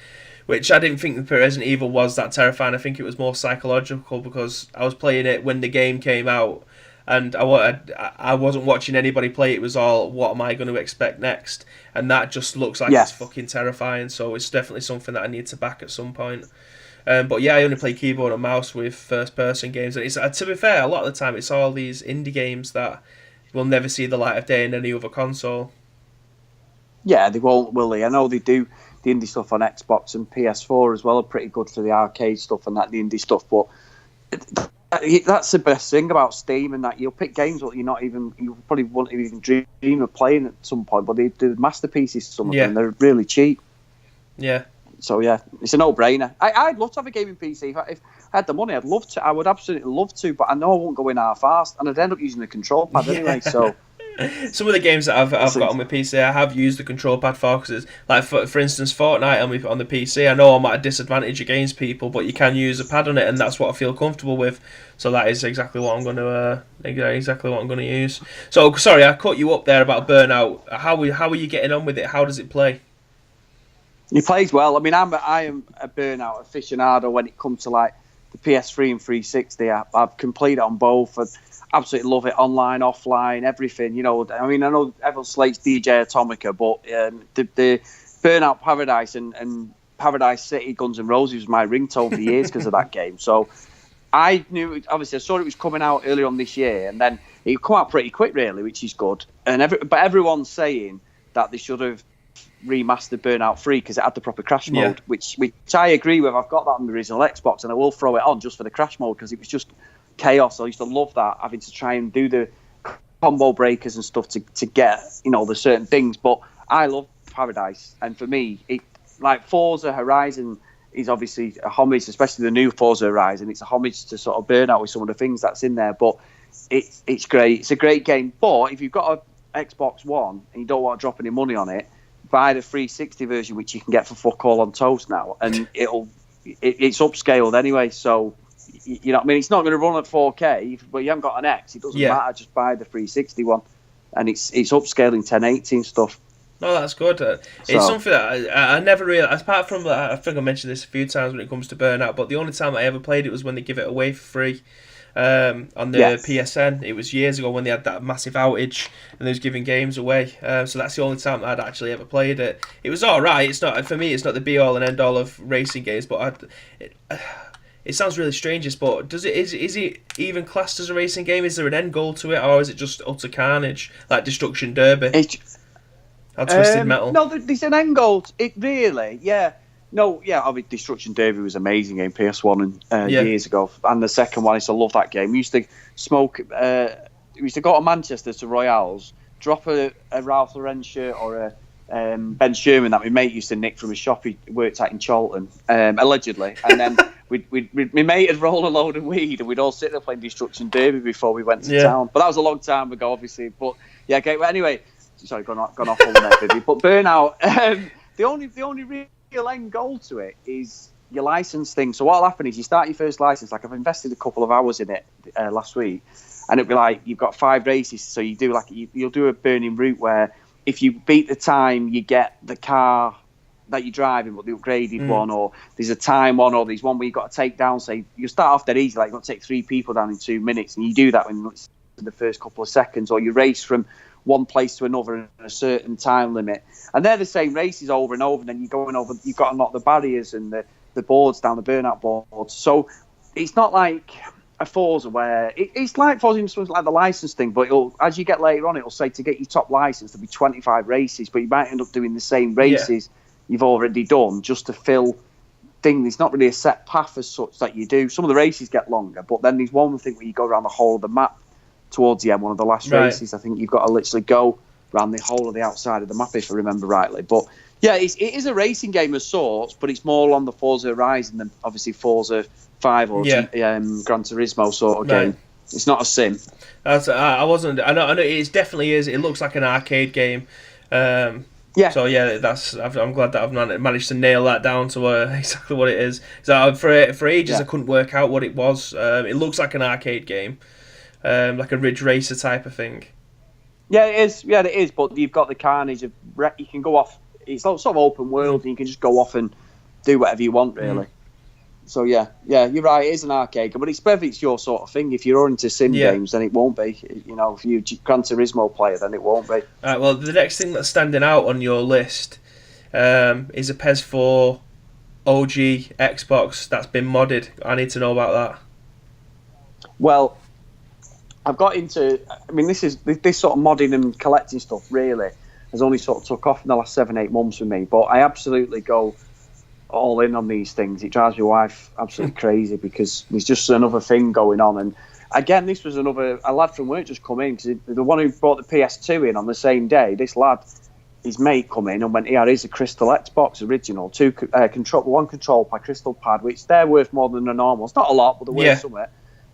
Which I didn't think the Resident Evil was that terrifying. I think it was more psychological because I was playing it when the game came out, and I wasn't watching anybody play. It was all, what am I going to expect next? And that just looks like it's fucking terrifying. So it's definitely something that I need to back at some point. But yeah, I only play keyboard and mouse with first-person games. And it's, to be fair, a lot of the time it's all these indie games that will never see the light of day in any other console. Yeah, they won't, will they? I know they do. The indie stuff on Xbox and PS4 as well are pretty good for the arcade stuff and that, the indie stuff. But that's the best thing about Steam, and that you'll pick games that you probably won't even dream of playing at some point. But the masterpieces, some of them, they're really cheap. Yeah. So yeah, it's a no-brainer. I'd love to have a gaming PC. If I had the money, I'd love to. I would absolutely love to, but I know I won't go in half-assed, and I'd end up using the control pad anyway. So. Some of the games that I've got on my PC, I have used the control pad for, because like for instance, Fortnite on the PC. I know I'm at a disadvantage against people, but you can use a pad on it, and that's what I feel comfortable with. So that is exactly what I'm going to use. So sorry, I cut you up there about Burnout. How are you getting on with it? How does it play? It plays well. I mean, I am a Burnout aficionado when it comes to like the PS3 and 360. I've completed on both. Absolutely love it, online, offline, everything. You know, I mean, I know everyone slates DJ Atomica, but the Burnout Paradise and Paradise City Guns N' Roses was my ringtone for years because of that game. So I knew, obviously, I saw it was coming out earlier on this year, and then it come out pretty quick, really, which is good. But everyone's saying that they should have remastered Burnout 3 because it had the proper crash mode, which I agree with. I've got that on the original Xbox, and I will throw it on just for the crash mode because it was just chaos. I used to love that, having to try and do the combo breakers and stuff to get, the certain things. But I love Paradise, and for me, it like Forza Horizon is obviously a homage, especially the new Forza Horizon. It's a homage to sort of Burnout with some of the things that's in there. But it's great. It's a great game. But if you've got an Xbox One and you don't want to drop any money on it, buy the 360 version, which you can get for fuck all on toast now, and it's upscaled anyway. So. You know what I mean? It's not going to run at 4K, but you haven't got an X. It doesn't matter. Just buy the 360 one, and it's upscaling 1080 and stuff. No, that's good. It's something that I never realised. Apart from that, I think I mentioned this a few times when it comes to Burnout, but the only time I ever played it was when they give it away for free on the PSN. It was years ago when they had that massive outage and they was giving games away. So that's the only time that I'd actually ever played it. It was all right. It's not, for me, it's not the be all and end all of racing games, but it sounds really strange, but is it even classed as a racing game? Is there an end goal to it, or is it just utter carnage, like Destruction Derby? Or Twisted Metal? No, there's an end goal. It really, yeah. No, yeah, obviously Destruction Derby was an amazing game, PS1 and years ago. And the second one, I used to love that game. We used to smoke. We used to go to Manchester to Royales, drop a Ralph Lauren shirt or a Ben Sherman that my mate used to nick from a shop he worked at in Charlton, allegedly. And then my mate would roll a load of weed, and we'd all sit there playing Destruction Derby before we went to town. But that was a long time ago, obviously. But yeah, okay. Well, anyway, sorry, gone off on that, baby. But Burnout, the only real end goal to it is your license thing. So what'll happen is you start your first license. Like I've invested a couple of hours in it last week, and it'll be like you've got 5 races. So you do you'll do a burning route where if you beat the time, you get the car that you're driving, but the upgraded one, or there's a time one, or there's one where you've got to take down. Say you start off dead easy, like you've got to take 3 people down in 2 minutes, and you do that in the first couple of seconds, or you race from one place to another in a certain time limit, and they're the same races over and over. And then you're going over, you've got to knock the barriers and the boards down, the burnout boards. So it's not like a Forza where it's like Forza in something like the license thing, but as you get later on, it'll say to get your top license there'll be 25 races, but you might end up doing the same races you've already done just to fill thing. There's not really a set path as such that you do. Some of the races get longer, but then there's one thing where you go around the whole of the map towards the end, one of the last races. I think you've got to literally go around the whole of the outside of the map, if I remember rightly. But yeah, it is a racing game of sorts, but it's more on the Forza Horizon than obviously Forza 5 or Gran Turismo sort of game. It's not a sim. I wasn't. I know. It definitely is. It looks like an arcade game. So yeah, I'm glad that I've managed to nail that down to exactly what it is. So for ages I couldn't work out what it was. It looks like an arcade game. Like a Ridge Racer type of thing. Yeah, it is. Yeah, it is. But you've got the carnage of you can go off. It's sort of open world, and you can just go off and do whatever you want, really. So yeah, you're right. It is an arcade game, but it's whether it's your sort of thing. If you're into sim games, then it won't be. You know, if you're a Gran Turismo player, then it won't be. All right. Well, the next thing that's standing out on your list is a PES 4 OG Xbox that's been modded. I need to know about that. Well, I've got into. I mean, this sort of modding and collecting stuff really has only sort of took off in the last 7-8 months with me. But I absolutely go all in on these things. It drives my wife absolutely crazy because there's just another thing going on. And again, this was a lad from work just come in, because the one who brought the PS2 in on the same day. This lad, his mate, come in and went, "Yeah, here's a Crystal Xbox original, one control by Crystal Pad, which they're worth more than the normal. It's not a lot, but they're worth something."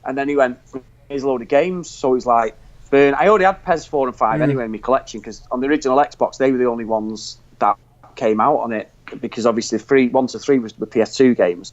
And then he went, "Here's a load of games." So he's like, "Burn." I already had PES 4 and 5 anyway in my collection, because on the original Xbox they were the only ones that came out on it, because obviously 1 to 3 was the PS2 games,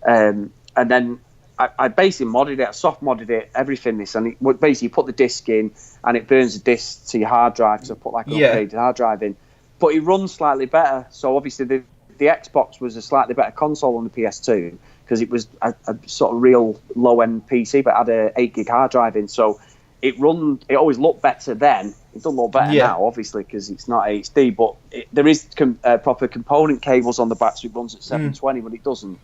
and then I basically modded it, I soft modded it, everything. Basically you put the disc in and it burns the disc to your hard drive, so I put like an upgraded hard drive in, but it runs slightly better. So obviously the Xbox was a slightly better console than the PS2, because it was a sort of real low end PC, but had a 8 gig hard drive in, so it always looked better then. It doesn't look better now, obviously, because it's not HD, but there is proper component cables on the back, so it runs at 720, but it doesn't.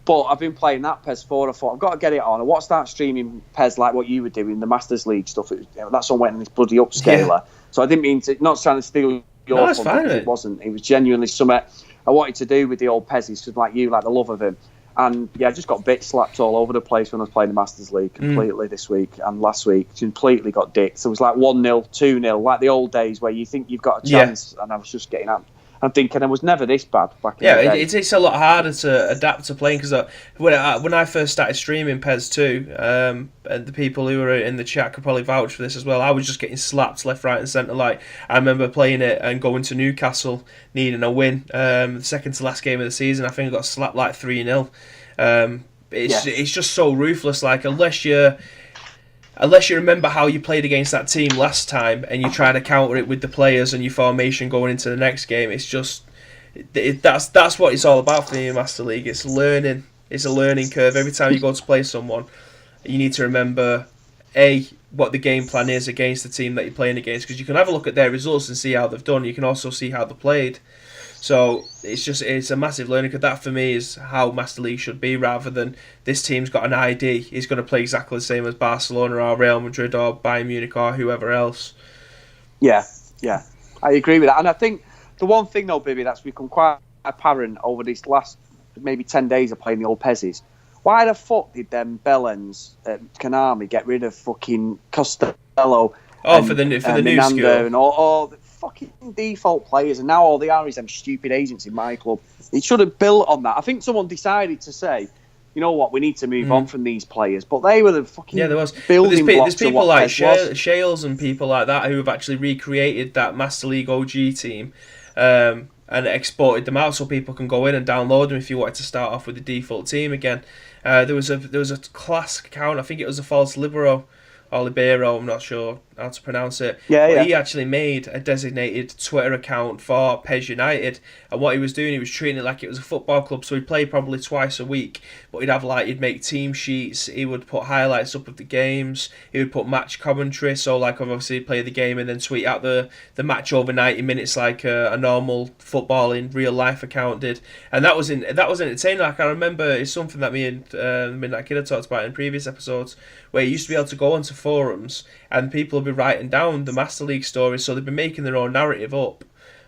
But I've been playing that PES 4. I thought, I've got to get it on. I watched that streaming PES like what you were doing, the Masters League stuff. That's on went in this bloody upscaler. So I didn't mean to, not trying to steal your fun, because it wasn't. It was genuinely something I wanted to do with the old PESs, because like you, like the love of him. And yeah, I just got bit slapped all over the place when I was playing the Masters League completely this week and last week. Completely got dicked. So it was like 1-0, 2-0, like the old days where you think you've got a chance, and I was just getting up. I'm thinking I was never this bad back in the day. It's a lot harder to adapt to playing, because when I first started streaming PES 2, and the people who were in the chat could probably vouch for this as well, I was just getting slapped left, right and centre. Like, I remember playing it and going to Newcastle needing a win, the second to last game of the season. I think I got slapped like 3-0. It's just so ruthless. Like, unless you remember how you played against that team last time and you try to counter it with the players and your formation going into the next game, it's just that's what it's all about for me in Master League. It's learning. It's a learning curve. Every time you go to play someone, you need to remember what the game plan is against the team that you're playing against, because you can have a look at their results and see how they've done. You can also see how they played. So it's a massive learning, because that for me is how Master League should be, rather than this team's got an ID, he's going to play exactly the same as Barcelona or Real Madrid or Bayern Munich or whoever else. Yeah, I agree with that. And I think the one thing though, Bibby, that's become quite apparent over this last maybe 10 days of playing the old PESs. Why the fuck did them bellends at Konami get rid of fucking Costello? For the new Minander school and all the fucking default players, and now all they are is them stupid agents in my club. It should have built on that. I think someone decided to say, you know what, we need to move on from these players, but they were the fucking building blocks. There's people like Shales and people like that who have actually recreated that Master League OG team. And exported them out so people can go in and download them if you wanted to start off with the default team again. There was a class account, I think it was a false libero or libero, I'm not sure how to pronounce it. But he actually made a designated Twitter account for PES United, and what he was doing, he was treating it like it was a football club, so he'd play probably twice a week, but he'd make team sheets, he would put highlights up of the games, he would put match commentary, so like obviously he'd play the game and then tweet out the match over 90 minutes like a normal football in real life account did, and that was entertaining. Like I remember, it's something that me and Midnight Kid had talked about in previous episodes, where you used to be able to go onto forums and people would be writing down the Master League stories, so they'd be making their own narrative up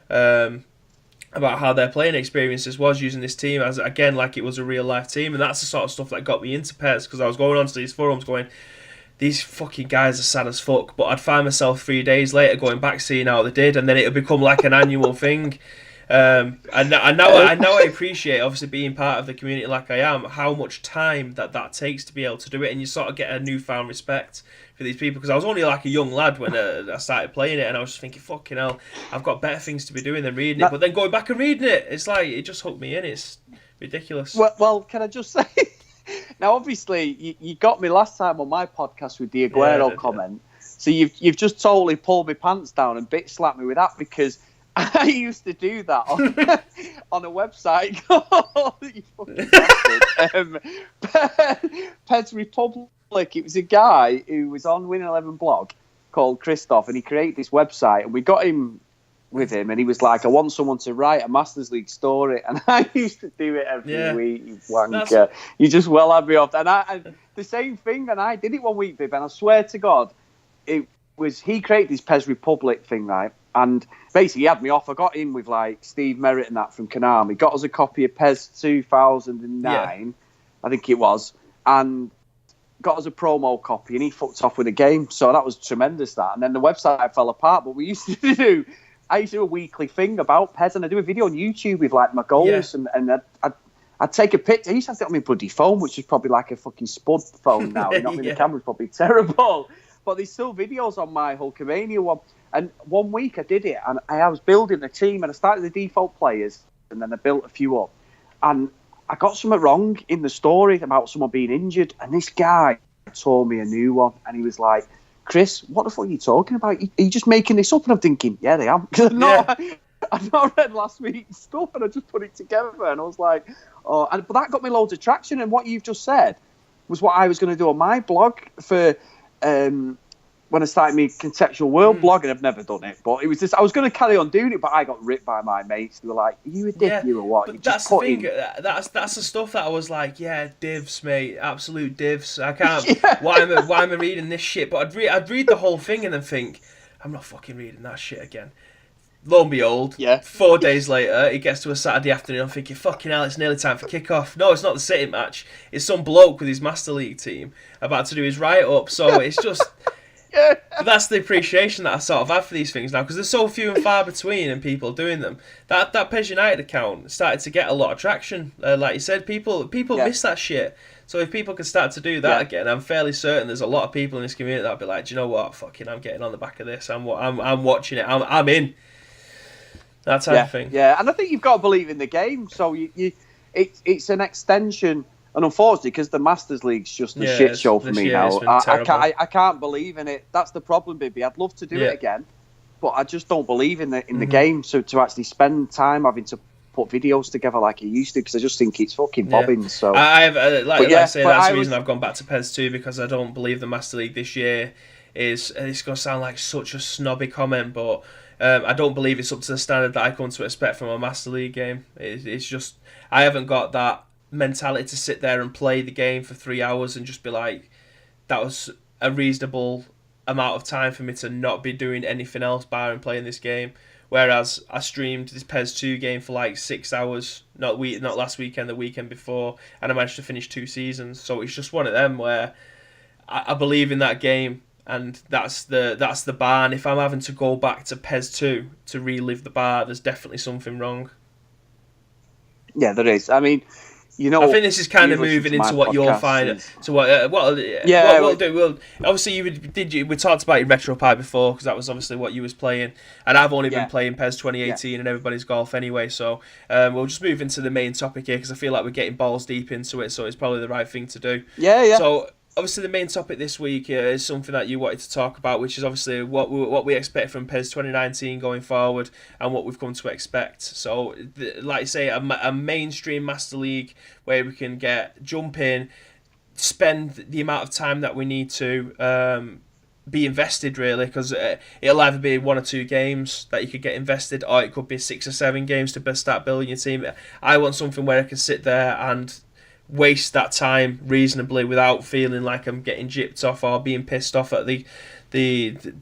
about how their playing experiences was using this team as, again, like it was a real life team. And that's the sort of stuff that got me into PES, because I was going onto these forums going, these fucking guys are sad as fuck, but I'd find myself 3 days later going back seeing how they did, and then it would become like an annual thing. And now I appreciate, obviously being part of the community like I am, how much time that takes to be able to do it, and you sort of get a newfound respect for these people, because I was only like a young lad when I started playing it, and I was just thinking, fucking hell, I've got better things to be doing than reading it. But then going back and reading it, it's like, it just hooked me in. It's ridiculous. Well, can I just say, now obviously you got me last time on my podcast with the Aguero comment, so you've just totally pulled my pants down and bit slapped me with that, because I used to do that on a website called PES Republic. It was a guy who was on Win 11 blog called Christoph, and he created this website, and we got him with him, and he was like, I want someone to write a Masters League story, and I used to do it every week, you wanker. You just well had me off. And the same thing, and I did it one week, Viv, and I swear to God, he created this PES Republic thing, right? And basically, he had me off. I got in with like Steve Merritt and that from Konami. Got us a copy of PES 2009, I think it was, and got us a promo copy. And he fucked off with the game, so that was tremendous. That, and then the website fell apart. But I used to do a weekly thing about PES, and I do a video on YouTube with like my goals, and I'd take a picture. I used to have it on my bloody phone, which is probably like a fucking spud phone now. You know what I mean? The camera's probably terrible. But there's still videos on my Hulkamania one. And one week I did it, and I was building a team, and I started the default players, and then I built a few up. And I got something wrong in the story about someone being injured, and this guy told me a new one, and he was like, Chris, what the fuck are you talking about? Are you just making this up? And I'm thinking, yeah, they am. I've not read last week's stuff, and I just put it together, and I was like, oh, but that got me loads of traction, and what you've just said was what I was going to do on my blog for... when I started my Contextual World blog, and I've never done it, but it was just, I was going to carry on doing it, but I got ripped by my mates. They were like, "Are you a dick, you or what?" But that's the thing. That's the stuff that I was like, yeah, divs, mate, absolute divs. I can't. Why am I reading this shit? But I'd read the whole thing and then think, I'm not fucking reading that shit again. Lo and behold, 4 days later, it gets to a Saturday afternoon. I'm thinking, fucking hell, it's nearly time for kick-off. No, it's not the City match. It's some bloke with his Master League team about to do his write-up. So it's just... That's the appreciation that I sort of have for these things now, because there's so few and far between and people doing them. That PES United account started to get a lot of traction. Like you said, people miss that shit. So if people can start to do that again, I'm fairly certain there's a lot of people in this community that'll be like, do you know what? Fucking, I'm getting on the back of this. I'm watching it. I'm in. That type of thing. Yeah, and I think you've got to believe in the game. So it's an extension. And unfortunately, because the Masters League's just a shit show for me now, I can't believe in it. That's the problem, Bibby. I'd love to do it again, but I just don't believe in the game. So to actually spend time having to put videos together like I used to, because I just think it's fucking bobbing. So I've like I say, that's the reason I've gone back to PES 2, because I don't believe the Master League this year is. It's going to sound like such a snobby comment, but I don't believe it's up to the standard that I come to expect from a Master League game. It's just, I haven't got that mentality to sit there and play the game for 3 hours and just be like, that was a reasonable amount of time for me to not be doing anything else barring playing this game. Whereas I streamed this PES 2 game for like 6 hours, not last weekend, the weekend before, and I managed to finish 2 seasons. So it's just one of them where I believe in that game, and that's the bar. And if I'm having to go back to PES 2 to relive the bar, there's definitely something wrong. Yeah, there is. I mean, I think this is kind of moving into what you're finding. So what we'll do. Obviously we talked about your RetroPie before, because that was obviously what you was playing, and I've only been playing PES 2018 and everybody's golf anyway. So we'll just move into the main topic here, because I feel like we're getting balls deep into it. So it's probably the right thing to do. Yeah. So obviously the main topic this week is something that you wanted to talk about, which is obviously what we expect from PES 2019 going forward, and what we've come to expect. So, like I say, a mainstream Master League where we can jump in, spend the amount of time that we need to be invested, really, because it'll either be 1 or 2 games that you could get invested, or it could be 6 or 7 games to start building your team. I want something where I can sit there and waste that time reasonably without feeling like I'm getting gypped off or being pissed off at the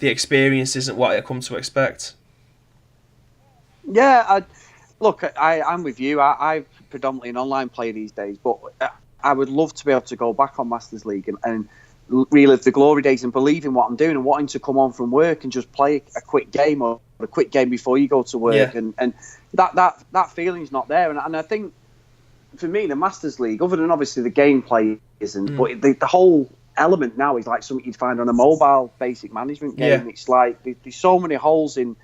experience isn't what I come to expect. Yeah, I'm with you. I'm predominantly an online player these days, but I would love to be able to go back on Masters League and relive the glory days and believe in what I'm doing and wanting to come on from work and just play a quick game or a quick game before you go to work. Yeah. And that feeling's not there. And I think, for me, the Masters League, other than obviously the gameplay isn't, but the whole element now is like something you'd find on a mobile basic management game. It's like there's so many holes in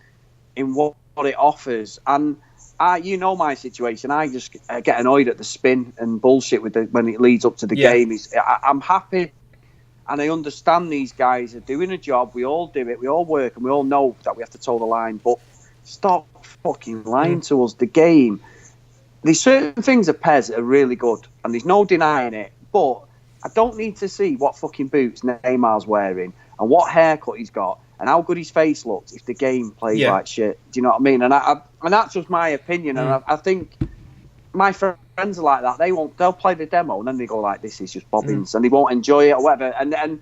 what it offers, and my situation. I just get annoyed at the spin and bullshit when it leads up to the game. I'm happy, and I understand these guys are doing a job. We all do it. We all work, and we all know that we have to toe the line. But stop fucking lying to us. The game. There's certain things of PES that are really good, and there's no denying it, but I don't need to see what fucking boots Neymar's wearing and what haircut he's got and how good his face looks if the game plays like shit. Do you know what I mean? And that's just my opinion, and I think my friends are like that. They'll play the demo, and then they go like, this is just bobbins, and they won't enjoy it or whatever. And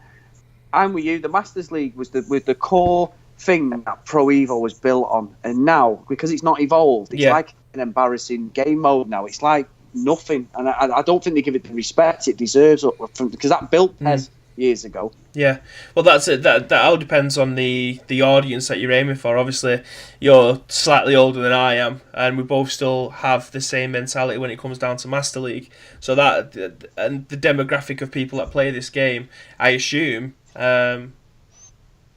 I'm with you. The Masters League was the core thing that Pro Evo was built on, and now, because it's not evolved, it's like an embarrassing game mode now. It's like nothing, and I don't think they give it the respect it deserves, because that built PES years ago. Yeah, well, that's it. That all depends on the audience that you're aiming for. Obviously, you're slightly older than I am, and we both still have the same mentality when it comes down to Master League. So that, and the demographic of people that play this game, I assume,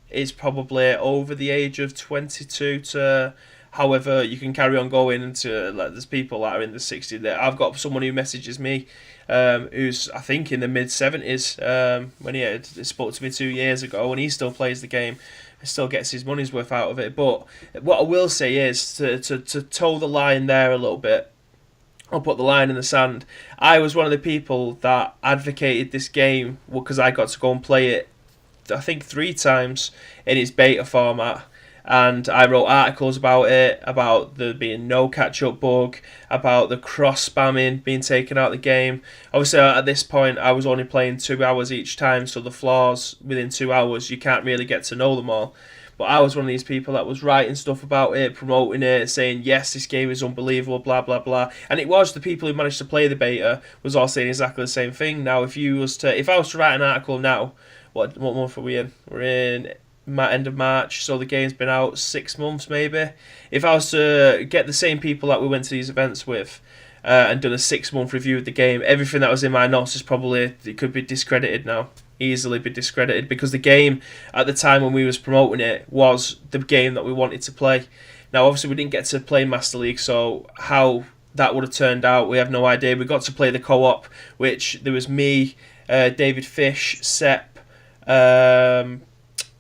is probably over the age of 22 to however you can carry on going into, like, there's people that are in the 60s. I've got someone who messages me who's, I think, in the mid-70s, when he spoke to me 2 years ago, and he still plays the game, still gets his money's worth out of it. But what I will say is, to toe the line there a little bit, I'll put the line in the sand, I was one of the people that advocated this game because I got to go and play it, I think, 3 times in its beta format, and I wrote articles about it, about there being no catch-up bug, about the cross-spamming being taken out of the game. Obviously, at this point, I was only playing 2 hours each time, so the flaws within 2 hours, you can't really get to know them all. But I was one of these people that was writing stuff about it, promoting it, saying, yes, this game is unbelievable, blah, blah, blah. And it was the people who managed to play the beta was all saying exactly the same thing. Now, if I was to write an article now, what month are we in? We're in end of March, so the game's been out 6 months maybe. If I was to get the same people that we went to these events with and done a 6-month review of the game, everything that was in my notes it could be discredited now. Easily be discredited, because the game at the time when we was promoting it was the game that we wanted to play. Now, obviously, we didn't get to play Master League, so how that would have turned out, we have no idea. We got to play the co-op, which there was me, David Fish, Sepp,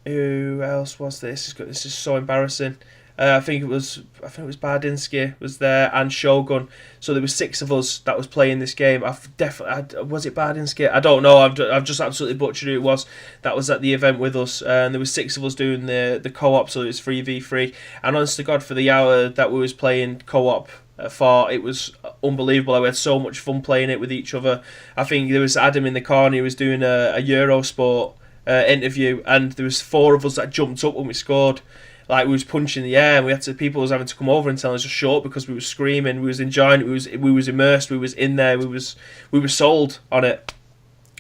who else was this? This is so embarrassing. I think it was Bardinsky was there, and Shogun. So there were 6 of us that was playing this game. Was it Bardinsky? I don't know. I've just absolutely butchered who it was that was at the event with us. And there were 6 of us doing the co-op, so it was 3v3. And honest to God, for the hour that we was playing co-op for, it was unbelievable. I had so much fun playing it with each other. I think there was Adam in the corner. He was doing a Eurosport interview, and there was 4 of us that jumped up when we scored. like we was punching the air, and people was having to come over and tell us to shut up because we was screaming, we was enjoying it, we was immersed, we was in there, we were sold on it.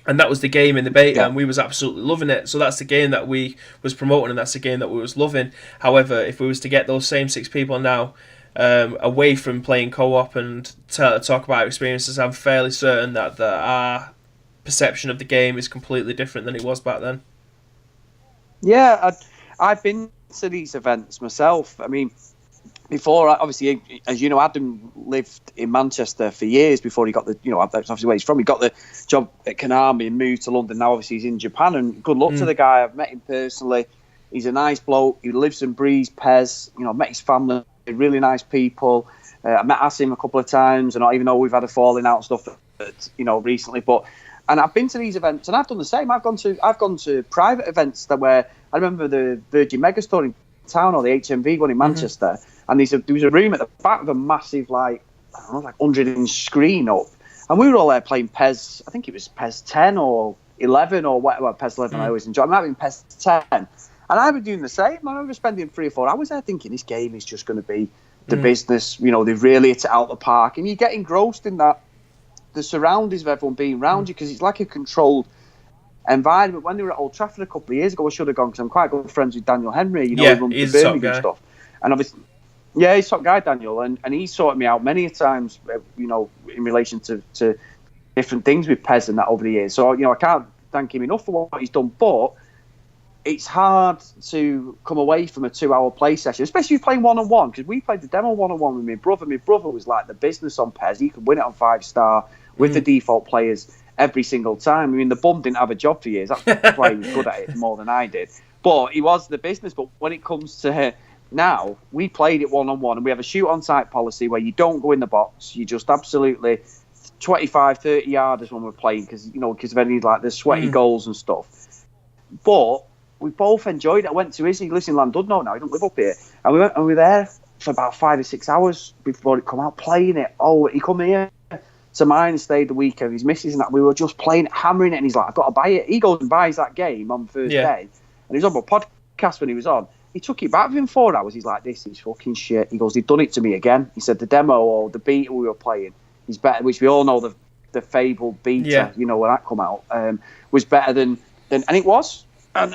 And that was the game in the beta, and we was absolutely loving it. So that's the game that we was promoting, and that's the game that we was loving. However, if we was to get those same 6 people now away from playing co-op and talk about experiences, I'm fairly certain that our perception of the game is completely different than it was back then. Yeah, I've been to these events myself. I mean, before, obviously, as you know, Adam lived in Manchester for years before he got the, that's obviously where he's from. He got the job at Konami and moved to London. Now, obviously, he's in Japan, and good luck to the guy. I've met him personally. He's a nice bloke. He lives and breathes PES. Met his family, really nice people. I met Asim a couple of times, and even though we've had a falling out and stuff, recently, and I've been to these events, and I've done the same. I've gone to private events where I remember the Virgin Megastore in town, or the HMV one in Manchester. And there was a room at the back with a massive, like 100-inch screen up. And we were all there playing PES, I think it was PES 10 or 11 or whatever. PES 11 I always enjoy. I might have been PES 10. And I was doing the same. I remember spending 3 or 4 hours there thinking this game is just going to be the business. They've really hit it out of the park. And you get engrossed in that, the surroundings of everyone being around you, because it's like a controlled environment. When they were at Old Trafford a couple of years ago, I should have gone, because I'm quite good friends with Daniel Henry, who runs the Birmingham stuff. And obviously, yeah, he's top guy, Daniel, and he's sorted me out many a times, in relation to different things with PES and that over the years. So, I can't thank him enough for what he's done, but it's hard to come away from a 2-hour play session, especially if you're playing one-on-one, because we played the demo one-on-one with my brother. My brother was like the business on PES. He could win it on 5-star with the default players every single time. I mean, the bum didn't have a job for years. That's why he was good at it more than I did. But he was the business. But when it comes to now, we played it one-on-one, and we have a shoot-on-sight policy where you don't go in the box. You just absolutely 25, 30 yarders when we're playing, because of any the sweaty goals and stuff. But we both enjoyed it. I went to he lives in Llandudno now. He don't live up here, and we were there for about 5 or 6 hours before it come out playing it. Oh, he come here to mine and stayed the weekend. His missus and that, we were just playing it, hammering it, and he's like, I've got to buy it. He goes and buys that game on the first day, and he was on my podcast when he was on. He took it back within 4 hours. He's like, this is fucking shit. He goes, they've done it to me again. He said the demo or the beta we were playing is better, which we all know the fabled beta, when that come out, was better than, and it was. And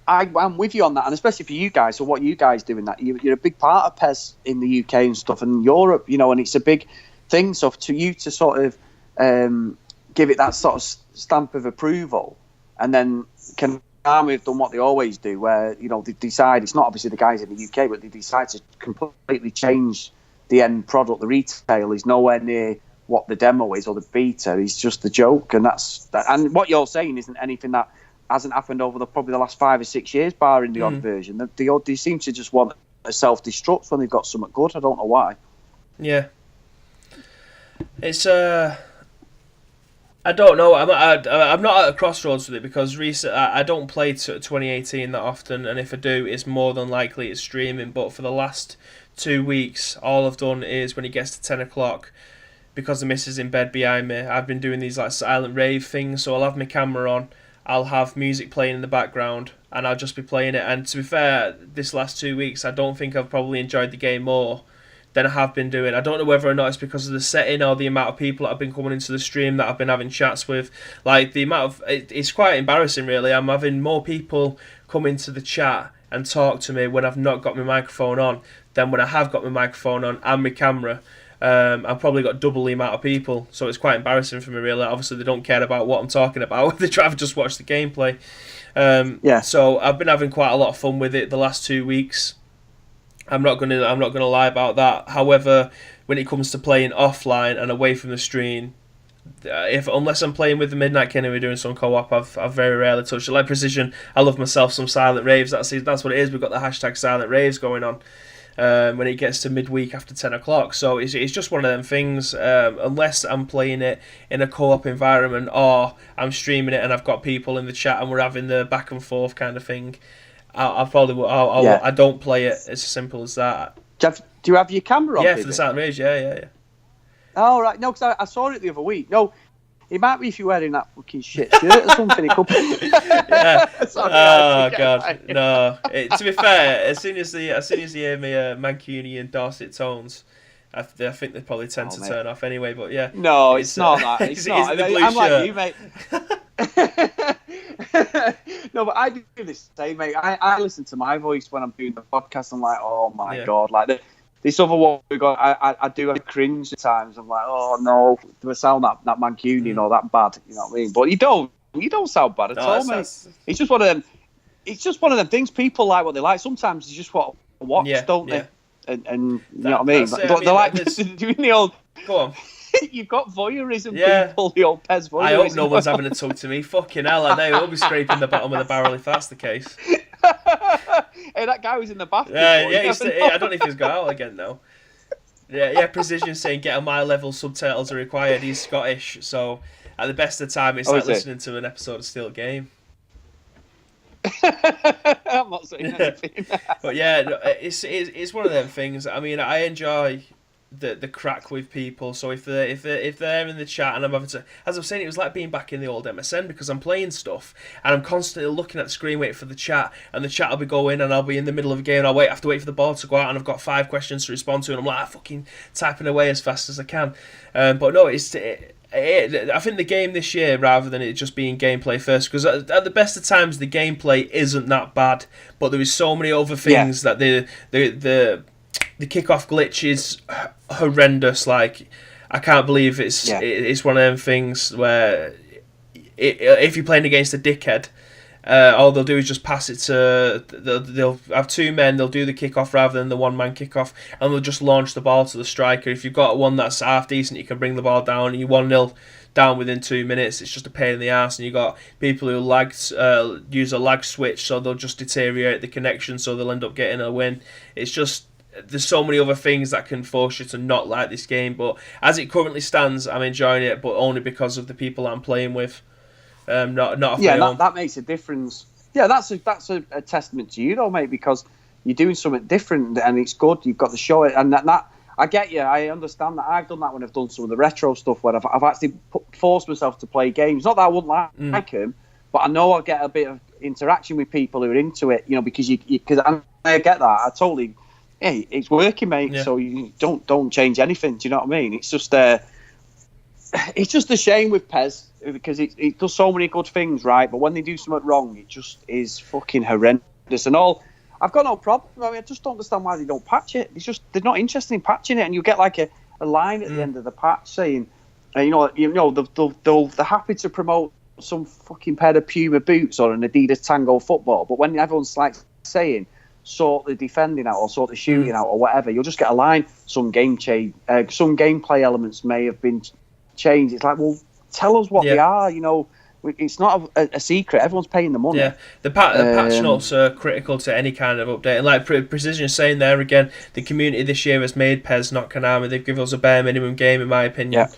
I'm with you on that, and especially for you guys. So what you guys do in that, you're a big part of PES in the UK and stuff, and Europe, and it's a big thing. So to you to sort of give it that sort of stamp of approval, and then Konami have done what they always do, where they decide, it's not obviously the guys in the UK, but they decide to completely change the end product. The retail is nowhere near what the demo is or the beta. It's just the joke, and and what you're saying isn't anything that hasn't happened over probably the last 5 or 6 years, barring the odd version. They seem to just want a self-destruct when they've got something good. I don't know why. Yeah, it's I don't know. I'm not at a crossroads with it, because I don't play 2018 that often, and if I do, it's more than likely it's streaming. But for the last 2 weeks, all I've done is when it gets to 10 o'clock, because the missus is in bed behind me, I've been doing these silent rave things. So I'll have my camera on, I'll have music playing in the background, and I'll just be playing it. And to be fair, this last 2 weeks, I don't think I've probably enjoyed the game more than I have been doing. I don't know whether or not it's because of the setting or the amount of people that have been coming into the stream that I've been having chats with. The amount of it's quite embarrassing, really. I'm having more people come into the chat and talk to me when I've not got my microphone on than when I have got my microphone on and my camera. I've probably got double the amount of people, so it's quite embarrassing for me, really. Obviously, they don't care about what I'm talking about. They try to just watch the gameplay. So I've been having quite a lot of fun with it the last 2 weeks. I'm not gonna lie about that. However, when it comes to playing offline and away from the stream, unless I'm playing with the Midnight King and we're doing some co-op, I've very rarely touched it. Like Precision, I love myself some silent raves. That's what it is. We've got the hashtag silent raves going on when it gets to midweek after 10 o'clock. So it's just one of them things. Unless I'm playing it in a co-op environment or I'm streaming it and I've got people in the chat and we're having the back and forth kind of thing, I don't play it. It's as simple as that. Do you have your camera on? Yeah, for the silent rage. Yeah. Oh, right. No, because I saw it the other week. No, He might be if you're wearing that fucking shit shirt or something. He could be. Yeah. Sorry, Oh god, no. To be fair, as soon as you hear me Mancunian Dorset tones, I think they probably tend to turn off anyway. But yeah, no, it's not that. It's not. I'm like you, mate. No, but I do the same, mate. I listen to my voice when I'm doing the podcast. I'm like, oh my god, like this other one we got. I do have cringe at times. I'm like, oh no, do I sound that Mancunian or that bad? You know what I mean? But you don't sound bad at all, mate. It's just one of them. It's just one of them things. People like what they like. Sometimes they just want to watch, don't they? And you know what I mean? They're like doing the old. Go on. You've got voyeurism, people, the old PES voyeurism. I hope no one's having a talk to me. Fucking hell, I know. We'll be scraping the bottom of the barrel if that's the case. Hey, that guy was in the bathroom. I don't know if he's got out again, though. Yeah, Precision saying get on my level, subtitles are required. He's Scottish, so at the best of time, it's like listening to an episode of Steel Game. I'm not saying anything. But yeah, it's one of them things. I mean, I enjoy the crack with people. So if they're in the chat and I'm having to, as I'm saying, it was like being back in the old MSN because I'm playing stuff and I'm constantly looking at the screen waiting for the chat, and the chat will be going and I'll be in the middle of a game and I have to wait for the ball to go out and I've got 5 questions to respond to and I'm like fucking typing away as fast as I can. But no, I think the game this year, rather than it just being gameplay first, because at the best of times the gameplay isn't that bad, but there is so many other things that the kickoff glitch is horrendous. Like, I can't believe it's one of them things where if you're playing against a dickhead, all they'll do is just pass it to. They'll have 2 men. They'll do the kickoff rather than the 1-man kickoff, and they'll just launch the ball to the striker. If you've got one that's half decent, you can bring the ball down. And you're 1-0 down within 2 minutes. It's just a pain in the ass. And you got people who use a lag switch, so they'll just deteriorate the connection, so they'll end up getting a win. It's just. There's so many other things that can force you to not like this game, but as it currently stands, I'm enjoying it, but only because of the people I'm playing with. Not off my own. That makes a difference. Yeah, that's a testament to you, though, mate, because you're doing something different and it's good. You've got to show it, and that I get you. I understand that. I've done that when I've done some of the retro stuff where I've actually forced myself to play games. Not that I wouldn't like them, but I know I'll get a bit of interaction with people who are into it. You know, because because I get that. I totally. Hey, it's working, mate. Yeah. So you don't change anything. Do you know what I mean? It's just a shame with PES because it does so many good things, right? But when they do something wrong, it just is fucking horrendous. And I've got no problem. I mean, I just don't understand why they don't patch it. They're not interested in patching it, and you get like a line at the end of the patch saying, they're happy to promote some fucking pair of Puma boots or an Adidas Tango football, but when everyone's like saying sort the defending out or sort the shooting out or whatever, you'll just get a line. Some gameplay elements may have been changed. It's like, well, tell us what they are. You know, it's not a secret. Everyone's paying the money. Yeah, the patch notes are critical to any kind of update. And like Precision is saying there again, the community this year has made PES, not Konami. They've given us a bare minimum game, in my opinion. Yeah.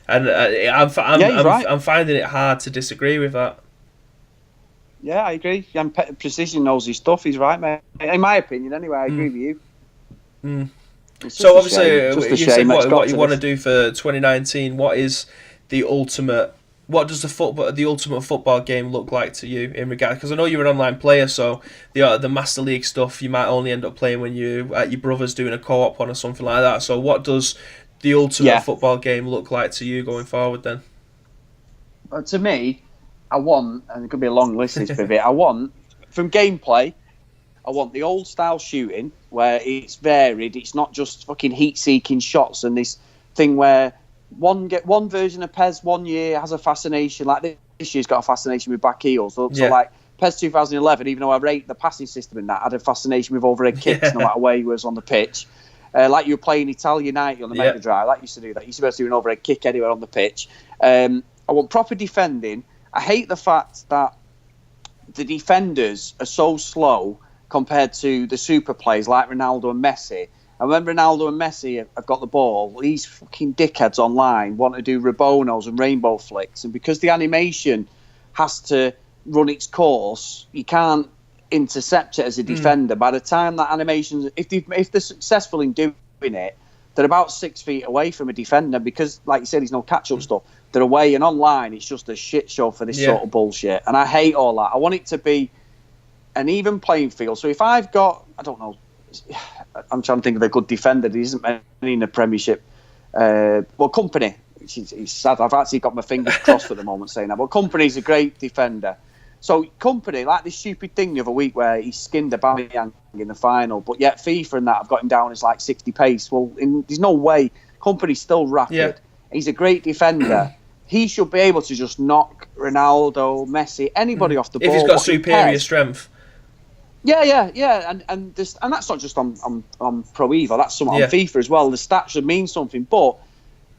And I'm finding it hard to disagree with that. Yeah, I agree. And Precision knows his stuff. He's right, mate. In my opinion, anyway, I agree with you. So obviously, you said what you want to do for 2019. What is the ultimate? What does the ultimate football game look like to you in regard? Because I know you're an online player, so the Master League stuff you might only end up playing when you at your brother's doing a co-op one or something like that. So what does the ultimate football game look like to you going forward then? To me, I want, and it could be a long list this bit, I want, from gameplay, I want the old style shooting where it's varied. It's not just fucking heat-seeking shots and this thing where one version of PES 1 year has a fascination. Like this year's got a fascination with back heels. So like PES 2011, even though I rate the passing system in that, had a fascination with overhead kicks no matter where he was on the pitch. Like you were playing Italia United on the Mega Drive. That used to do that. You used to be able to do an overhead kick anywhere on the pitch. I want proper defending. I hate the fact that the defenders are so slow compared to the super players like Ronaldo and Messi. And when Ronaldo and Messi have got the ball, these fucking dickheads online want to do Rabonos and rainbow flicks. And because the animation has to run its course, you can't intercept it as a defender. By the time that animation, if they're successful in doing it, they're about 6 feet away from a defender because, like you said, there's no catch-up stuff. They're away, and online it's just a shit show for this sort of bullshit. And I hate all that. I want it to be an even playing field. So if I've got, I don't know, I'm trying to think of a good defender. There isn't many in the Premiership. Company. It's sad. I've actually got my fingers crossed at the moment saying that. But Company's a great defender. So Company, like this stupid thing the other week where he skinned Aubameyang in the final, but yet FIFA and that have got him down as like 60 pace. Well, there's no way. Company's still rapid. Yeah. He's a great defender. He should be able to just knock Ronaldo, Messi, anybody off the ball. If he's got superior strength. Yeah, and that's not just on Pro Evo. That's something on FIFA as well. The stats should mean something, but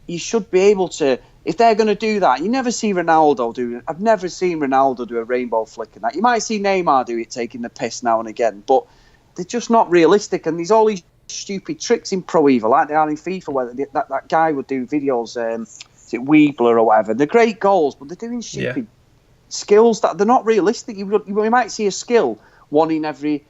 you should be able to. If they're going to do that, you never see Ronaldo do it. I've never seen Ronaldo do a rainbow flick and that. You might see Neymar do it, taking the piss now and again, but they're just not realistic. And there's all these stupid tricks in Pro Evo, like they are in FIFA, where that guy would do videos, is it Weebler or whatever. They're great goals, but they're doing stupid skills that they're not realistic. You might see a skill, one in every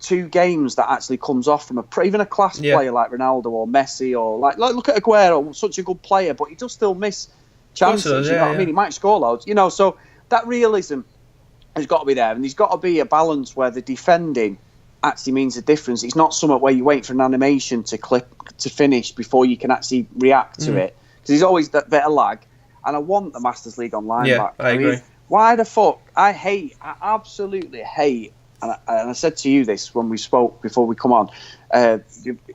2 games that actually comes off from even a class player like Ronaldo or Messi or like look at Aguero, such a good player, but he does still miss chances. You know what I mean? He might score loads. You know, so that realism has got to be there, and there's got to be a balance where the defending actually means a difference. It's not something where you wait for an animation to finish before you can actually react to it, because there's always that bit of lag. And I want the Masters League Online back. I agree. Why the fuck? I absolutely hate. And I said to you this when we spoke before we come on,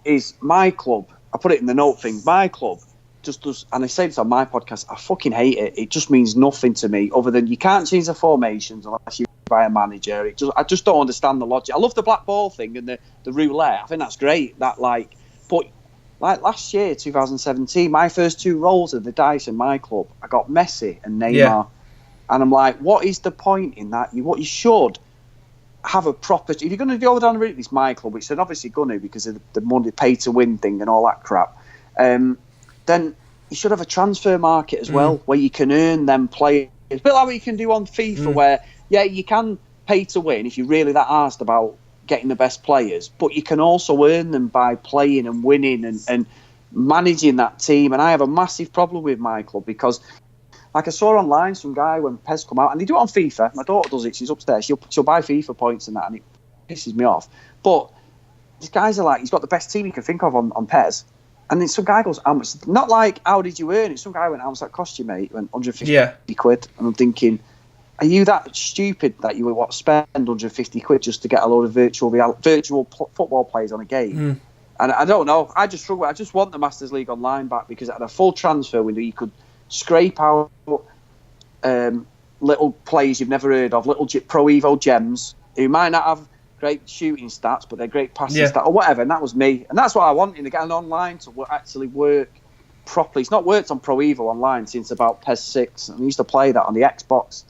is my club, I put it in the note thing, my club just does, and I say this on my podcast, I fucking hate it. It just means nothing to me other than you can't change the formations unless you buy a manager. I just don't understand the logic. I love the black ball thing and the roulette. I think that's great. But last year, 2017, my first 2 rolls of the dice in my club, I got Messi and Neymar. Yeah. And I'm like, what is the point in that? What you should have a proper. If you're going to go down the route of this my club, which they're obviously going to because of the money pay to win thing and all that crap, then you should have a transfer market as well where you can earn them players. A bit like what you can do on FIFA, where you can pay to win if you're really that arsed about getting the best players, but you can also earn them by playing and winning and managing that team. And I have a massive problem with my club because, like I saw online, some guy when PES come out, and they do it on FIFA. My daughter does it. She's upstairs. She'll buy FIFA points and that, and it pisses me off. But these guys are like, he's got the best team you can think of on PES. And then some guy goes, how much? Not like, how did you earn it? Some guy went, how much that cost you, mate? Went 150 quid. And I'm thinking, are you that stupid that you would spend 150 quid just to get a load of virtual football players on a game? And I don't know. I just struggle. I just want the Masters League Online back because at a full transfer window, you could scrape out little players you've never heard of, little Pro Evo gems who might not have great shooting stats, but they're great passing stats or whatever. And that was me. And that's what I wanted, to get an online to actually work properly. It's not worked on Pro Evo Online since about PES 6. And I used to play that on the Xbox,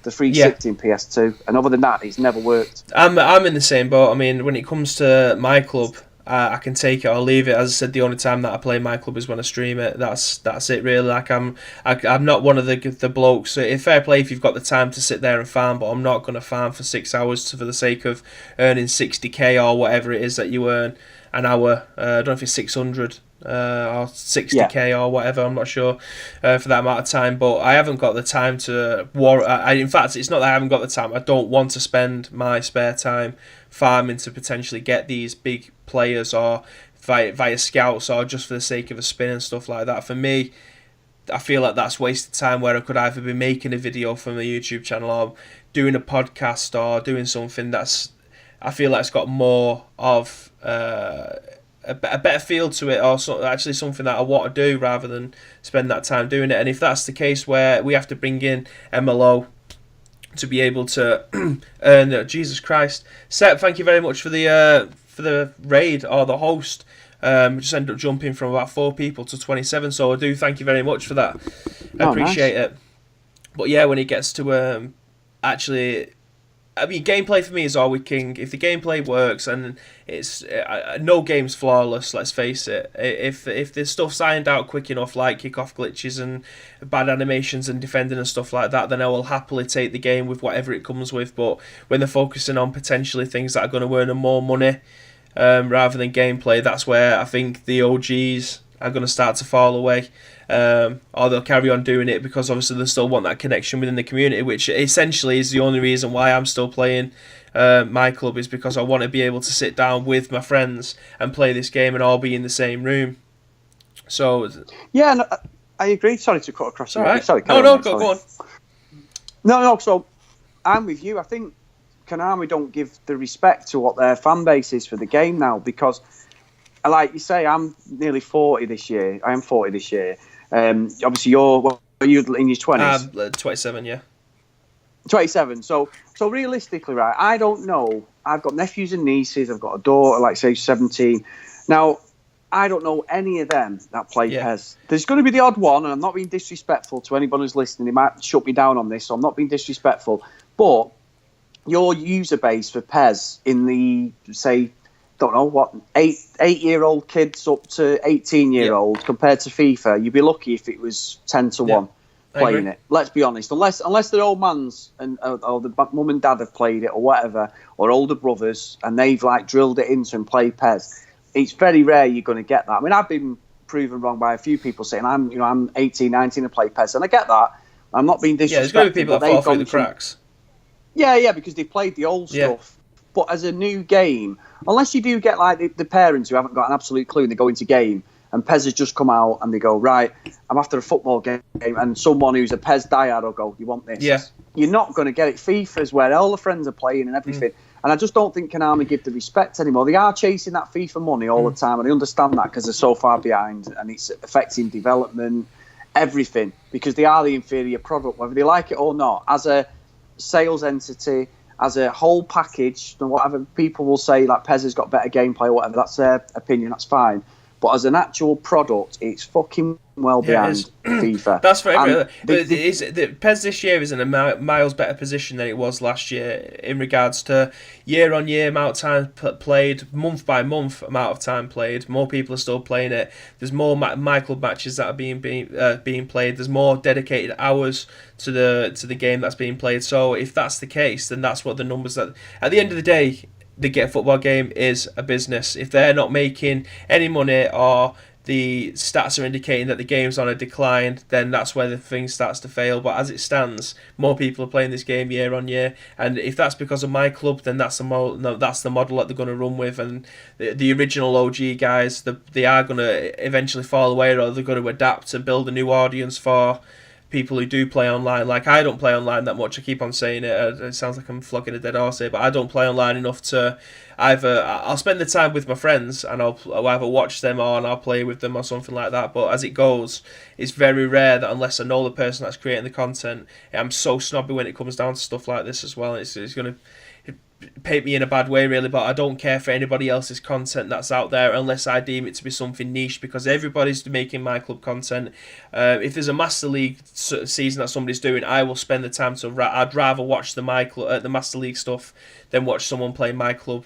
the 360 and PS2. And other than that, it's never worked. I'm in the same boat. I mean, when it comes to my club, I can take it or leave it. As I said, the only time that I play my club is when I stream it. That's it really. Like I'm not one of the blokes. It's fair play if you've got the time to sit there and farm, but I'm not going to farm for 6 hours for the sake of earning 60k or whatever it is that you earn an hour. I don't know if it's 600 or 60k or whatever. I'm not sure for that amount of time. But I haven't got the time to in fact, it's not that I haven't got the time. I don't want to spend my spare time farming to potentially get these big players or via scouts or just for the sake of a spin and stuff like that. For me, I feel like that's wasted time where I could either be making a video from a YouTube channel or doing a podcast or doing something that's, I feel like it's got more of a better feel to it, or actually something that I want to do rather than spend that time doing it. And if that's the case where we have to bring in MLO to be able to earn, Jesus Christ, Sep, thank you very much for the raid or the host. We just ended up jumping from about 4 people to 27, so I do thank you very much for that. I appreciate it. But yeah, when it gets to actually, I mean, gameplay for me is always king. If the gameplay works, and it's no game's flawless, let's face it. If there's stuff signed out quick enough, like kickoff glitches and bad animations and defending and stuff like that, then I will happily take the game with whatever it comes with. But when they're focusing on potentially things that are going to earn them more money, rather than gameplay, that's where I think the OGs are going to start to fall away. Or they'll carry on doing it because obviously they still want that connection within the community, which essentially is the only reason why I'm still playing my club, is because I want to be able to sit down with my friends and play this game and all be in the same room. So yeah, no, I agree. Sorry to cut across. All right. Sorry, go on. No. So I'm with you. I think Konami don't give the respect to what their fan base is for the game now, because, like you say, I'm nearly 40 this year. I am 40 this year. Obviously, you're in your 20s. 27, yeah. 27. So realistically, right, I don't know. I've got nephews and nieces. I've got a daughter, like say 17. Now, I don't know any of them that play PES. There's going to be the odd one, and I'm not being disrespectful to anyone who's listening. They might shut me down on this, so I'm not being disrespectful. But your user base for PES in the, say, don't know what, 8-year-old kids up to 18-year-old compared to FIFA, you'd be lucky if it was 10 to 1 playing it. Let's be honest. Unless the old mans and or the mum and dad have played it or whatever, or older brothers, and they've like drilled it into and played PES, it's very rare you're going to get that. I mean, I've been proven wrong by a few people saying I'm 18, 19 and play PES, and I get that. I'm not being disrespectful. Yeah, there's going to be people that fall through the cracks. Yeah, because they played the old stuff. But as a new game, unless you do get like the parents who haven't got an absolute clue and they go into game and PES has just come out and they go, right, I'm after a football game, and someone who's a PES diehard will go, you want this? Yeah. You're not going to get it. FIFA's where all the friends are playing and everything. And I just don't think Konami give the respect anymore. They are chasing that FIFA money all the time, and I understand that because they're so far behind and it's affecting development, everything, because they are the inferior product, whether they like it or not. As a sales entity, as a whole package, and whatever people will say, like PES has got better gameplay or whatever, that's their opinion, that's fine. But as an actual product, it's fucking well behind FIFA. That's for everyone. PES this year is in a miles better position than it was last year in regards to year-on-year amount of time played, month-by-month amount of time played. More people are still playing it. There's more My Club matches that are being played. There's more dedicated hours to the game that's being played. So if that's the case, then that's what the numbers that at the end of the day, the Get Football game is a business. If they're not making any money or the stats are indicating that the game's on a decline, then that's where the thing starts to fail. But as it stands, more people are playing this game year on year, and if that's because of My Club, then that's the model that they're going to run with. And the original OG guys, they are going to eventually fall away, or they're going to adapt and build a new audience for people who do play online. Like, I don't play online that much. I keep on saying it. It sounds like I'm flogging a dead horse here, but I don't play online enough to either. I'll spend the time with my friends and I'll either watch them or I'll play with them or something like that. But as it goes, it's very rare that unless I know the person that's creating the content, I'm so snobby when it comes down to stuff like this as well. It's going to paint me in a bad way, really, but I don't care for anybody else's content that's out there unless I deem it to be something niche, because everybody's making My Club content. If there's a Master League season that somebody's doing, I will spend the time to. I'd rather watch the Master League stuff than watch someone play My Club,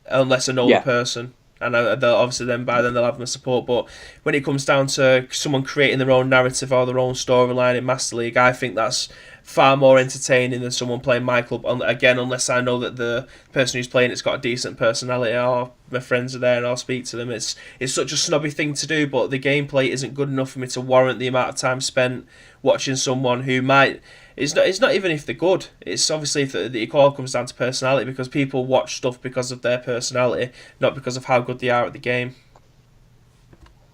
unless I know the person. And they'll obviously by then they'll have my support. But when it comes down to someone creating their own narrative or their own storyline in Master League, I think that's far more entertaining than someone playing My Club. Again, unless I know that the person who's playing it's got a decent personality or my friends are there and I'll speak to them. It's such a snobby thing to do, but the gameplay isn't good enough for me to warrant the amount of time spent watching someone who might. It's not even if they're good. It's obviously if it all comes down to personality, because people watch stuff because of their personality, not because of how good they are at the game.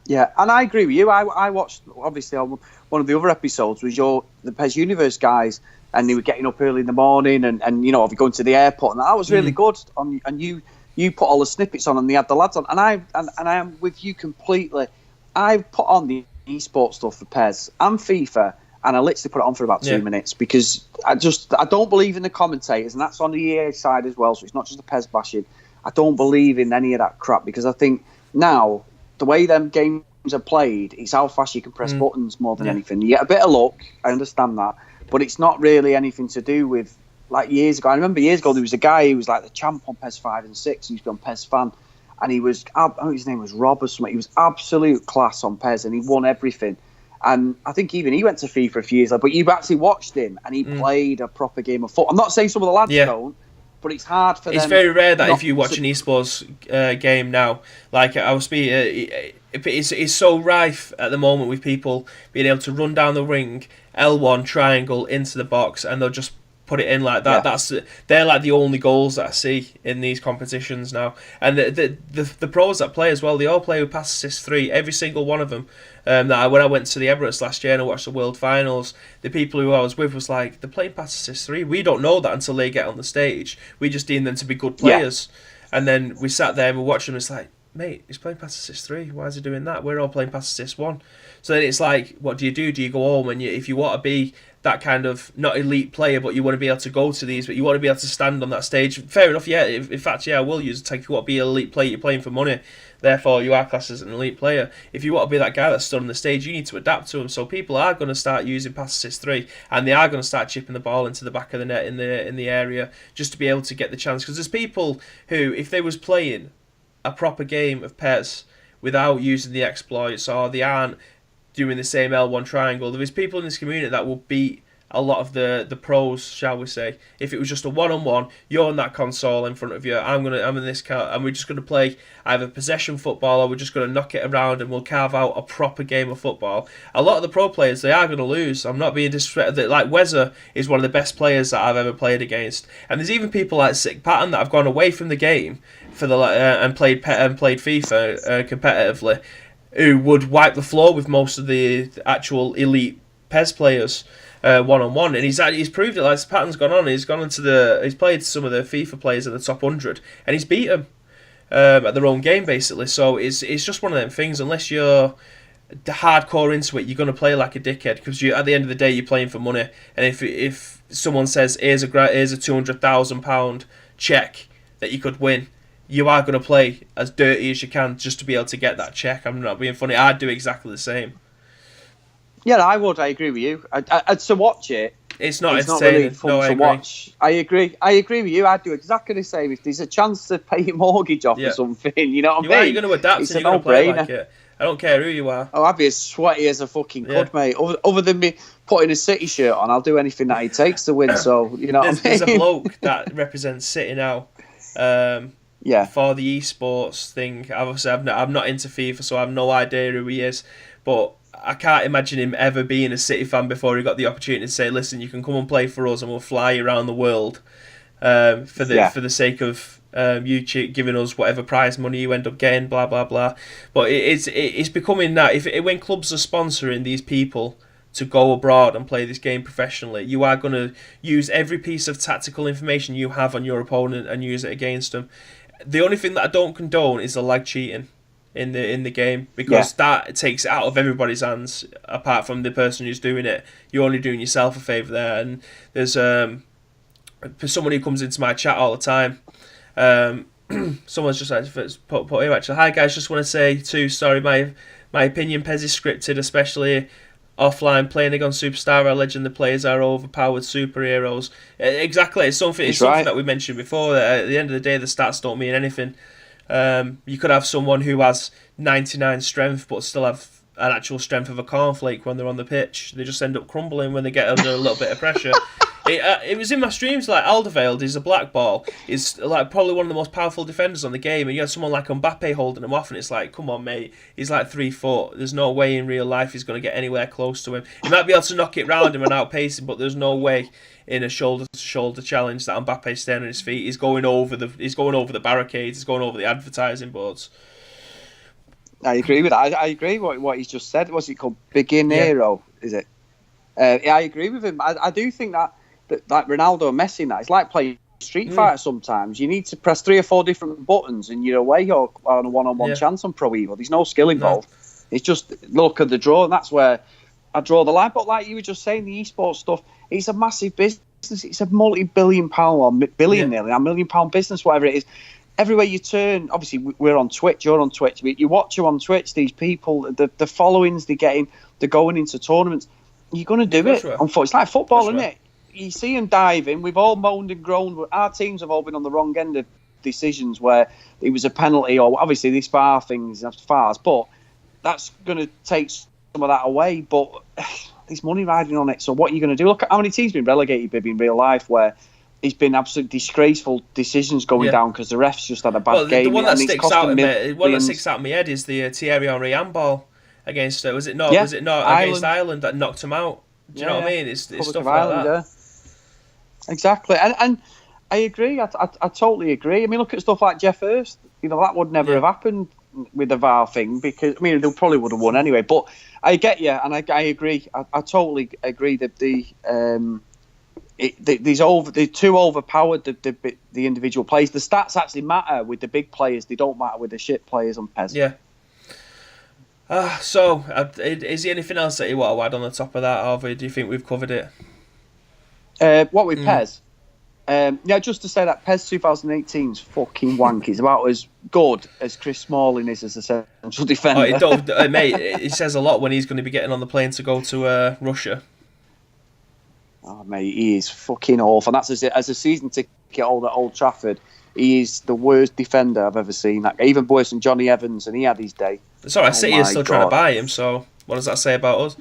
Yeah, and I agree with you. I watched, obviously, one of the other episodes was the PES Universe guys, and they were getting up early in the morning, and you know, if you're going to the airport, and that was really good. And you put all the snippets on, and they had the lads on, and I am with you completely. I put on the esports stuff for PES and FIFA, and I literally put it on for about 2 minutes, because I don't believe in the commentators, and that's on the EA side as well, so it's not just the PES bashing. I don't believe in any of that crap, because I think now the way them games are played, it's how fast you can press buttons more than anything. You get a bit of luck, I understand that, but it's not really anything to do with, like, years ago. I remember years ago there was a guy who was like the champ on PES 5 and 6, he used to be on PES Fan, and he was, I think his name was Rob or something, he was absolute class on PES, and he won everything. And I think even he went to FIFA a few years later, but you've actually watched him, and he played a proper game of football. I'm not saying some of the lads don't, but it's hard for them. It's very rare that not if you watch an esports game now, like I was speaking, it's so rife at the moment with people being able to run down the ring, L1 triangle into the box, and they'll just put it in like that. Yeah. They're like the only goals that I see in these competitions now. And the pros that play as well, they all play with pass assist 3, every single one of them. When I went to the Emirates last year and I watched the World Finals, the people who I was with was like, they're playing pass assist 3. We don't know that until they get on the stage. We just deem them to be good players. Yeah. And then we sat there and we watched them, and it's like, mate, he's playing pass assist 3. Why is he doing that? We're all playing pass assist 1. So then it's like, what do? Do you go home and if you want to be that kind of, not elite player, but you want to be able to go to these, but you want to be able to stand on that stage? Fair enough, yeah. In fact, yeah, I will use it. If you want to be an elite player, you're playing for money. Therefore, you are classed as an elite player. If you want to be that guy that's stood on the stage, you need to adapt to them. So people are going to start using pass assist 3, and they are going to start chipping the ball into the back of the net in the area just to be able to get the chance. Because there's people who, if they was playing a proper game of PES without using the exploits, or they aren't doing the same L1 triangle, there is people in this community that will beat a lot of the pros, shall we say. If it was just a one-on-one, you're on that console in front of you, I'm in this car, and we're just going to play either possession football, or we're just going to knock it around and we'll carve out a proper game of football. A lot of the pro players, they are going to lose. I'm not being disrespectful. Like Wezer is one of the best players that I've ever played against, and there's even people like Sick Pattern that have gone away from the game for the and played FIFA competitively, who would wipe the floor with most of the actual elite PES players. One-on-one, and he's proved it. Like, his pattern's gone on. He's played some of the FIFA players in the top 100, and he's beat them at their own game, basically. So it's just one of them things. Unless you're hardcore into it, you're going to play like a dickhead, because at the end of the day, you're playing for money. And if someone says here's a £200,000 check that you could win, you are going to play as dirty as you can just to be able to get that check. I'm not being funny. I'd do exactly the same. Yeah, I would. I agree with you. To watch it, it's not really fun to watch. I agree with you. I'd do exactly the same. If there's a chance to pay your mortgage off or something, you know what I mean? You're going to adapt, and you're going to play like it. I don't care who you are. Oh, I'd be as sweaty as a fucking could, mate. Other than me putting a City shirt on, I'll do anything that it takes to win. So, you know what I mean? There's a bloke that represents City now. For the esports thing. Obviously, I'm not into FIFA, so I have no idea who he is. But I can't imagine him ever being a City fan before he got the opportunity to say, listen, you can come and play for us and we'll fly around the world for the sake of you giving us whatever prize money you end up getting, blah, blah, blah. But it's becoming that. When clubs are sponsoring these people to go abroad and play this game professionally, you are going to use every piece of tactical information you have on your opponent and use it against them. The only thing that I don't condone is the lag cheating in the game, because that takes it out of everybody's hands. Apart from the person who's doing it, you're only doing yourself a favour there. And there's for someone who comes into my chat all the time, someone's just like put here actually, hi guys, just want to say too, sorry, my opinion, PES is scripted, especially offline. Playing against Superstar or Legend, the players are overpowered superheroes. Exactly, it's something that we mentioned before, that at the end of the day the stats don't mean anything. You could have someone who has 99 strength but still have an actual strength of a cornflake when they're on the pitch. They just end up crumbling when they get under a little bit of pressure. It was in my streams, like Alderweireld is a black ball. He's like probably one of the most powerful defenders on the game, and you have someone like Mbappe holding him off, and it's like, come on, mate. He's like 3 foot. There's no way in real life he's going to get anywhere close to him. He might be able to knock it round him and outpace him, but there's no way in a shoulder-to-shoulder challenge that Mbappe's staying on his feet. He's going over the barricades. He's going over the advertising boards. I agree with that. I agree with what he's just said. What's it called? Beginero, is it? I agree with him. I do think that like Ronaldo and Messi, it's like playing Street Fighter sometimes. You need to press 3 or 4 different buttons and you're away or on a one-on-one chance on Pro Evo. There's no skill involved. No. It's just look at the draw, and that's where I draw the line. But like you were just saying, the esports stuff, it's a massive business. It's a multi-billion pound or billion nearly, a £1 million business, whatever it is. Everywhere you turn, obviously we're on Twitch, you're on Twitch. You watch them on Twitch, these people, the followings they're getting, they're going into tournaments. You're going to do it. Unfortunately, it's like football, isn't it? You see them diving. We've all moaned and groaned. Our teams have all been on the wrong end of decisions where it was a penalty, or obviously these VAR things, VARs, but that's going to take some of that away. But there's money riding on it. So what are you going to do? Look at how many teams have been relegated, Bibby, in real life, where he's been absolutely disgraceful decisions going down because the refs just had a bad game. The one that sticks out in my head is the Thierry Henry handball against was it not against Ireland that knocked him out. Do you know what I mean? It's stuff like that. Yeah. Exactly, and I agree. I totally agree. I mean, look at stuff like Jeff Hurst. That would never have happened with the VAR thing because they probably would have won anyway. But I get you, and I agree. I totally agree that they're too overpowered the individual players. The stats actually matter with the big players. They don't matter with the shit players on PES. Yeah. So, is there anything else that you want to add on the top of that, or do you think we've covered it? What with PES? Just to say that PES 2018's fucking wank. It's about as good as Chris Smalling is as a central defender. Mate, it says a lot when he's going to be getting on the plane to go to Russia. Oh, mate, he is fucking awful. And that's as a season ticket holder at Old Trafford. He is the worst defender I've ever seen. Even worse than Johnny Evans, and he had his day. It's alright, City is still trying to buy him, so what does that say about us?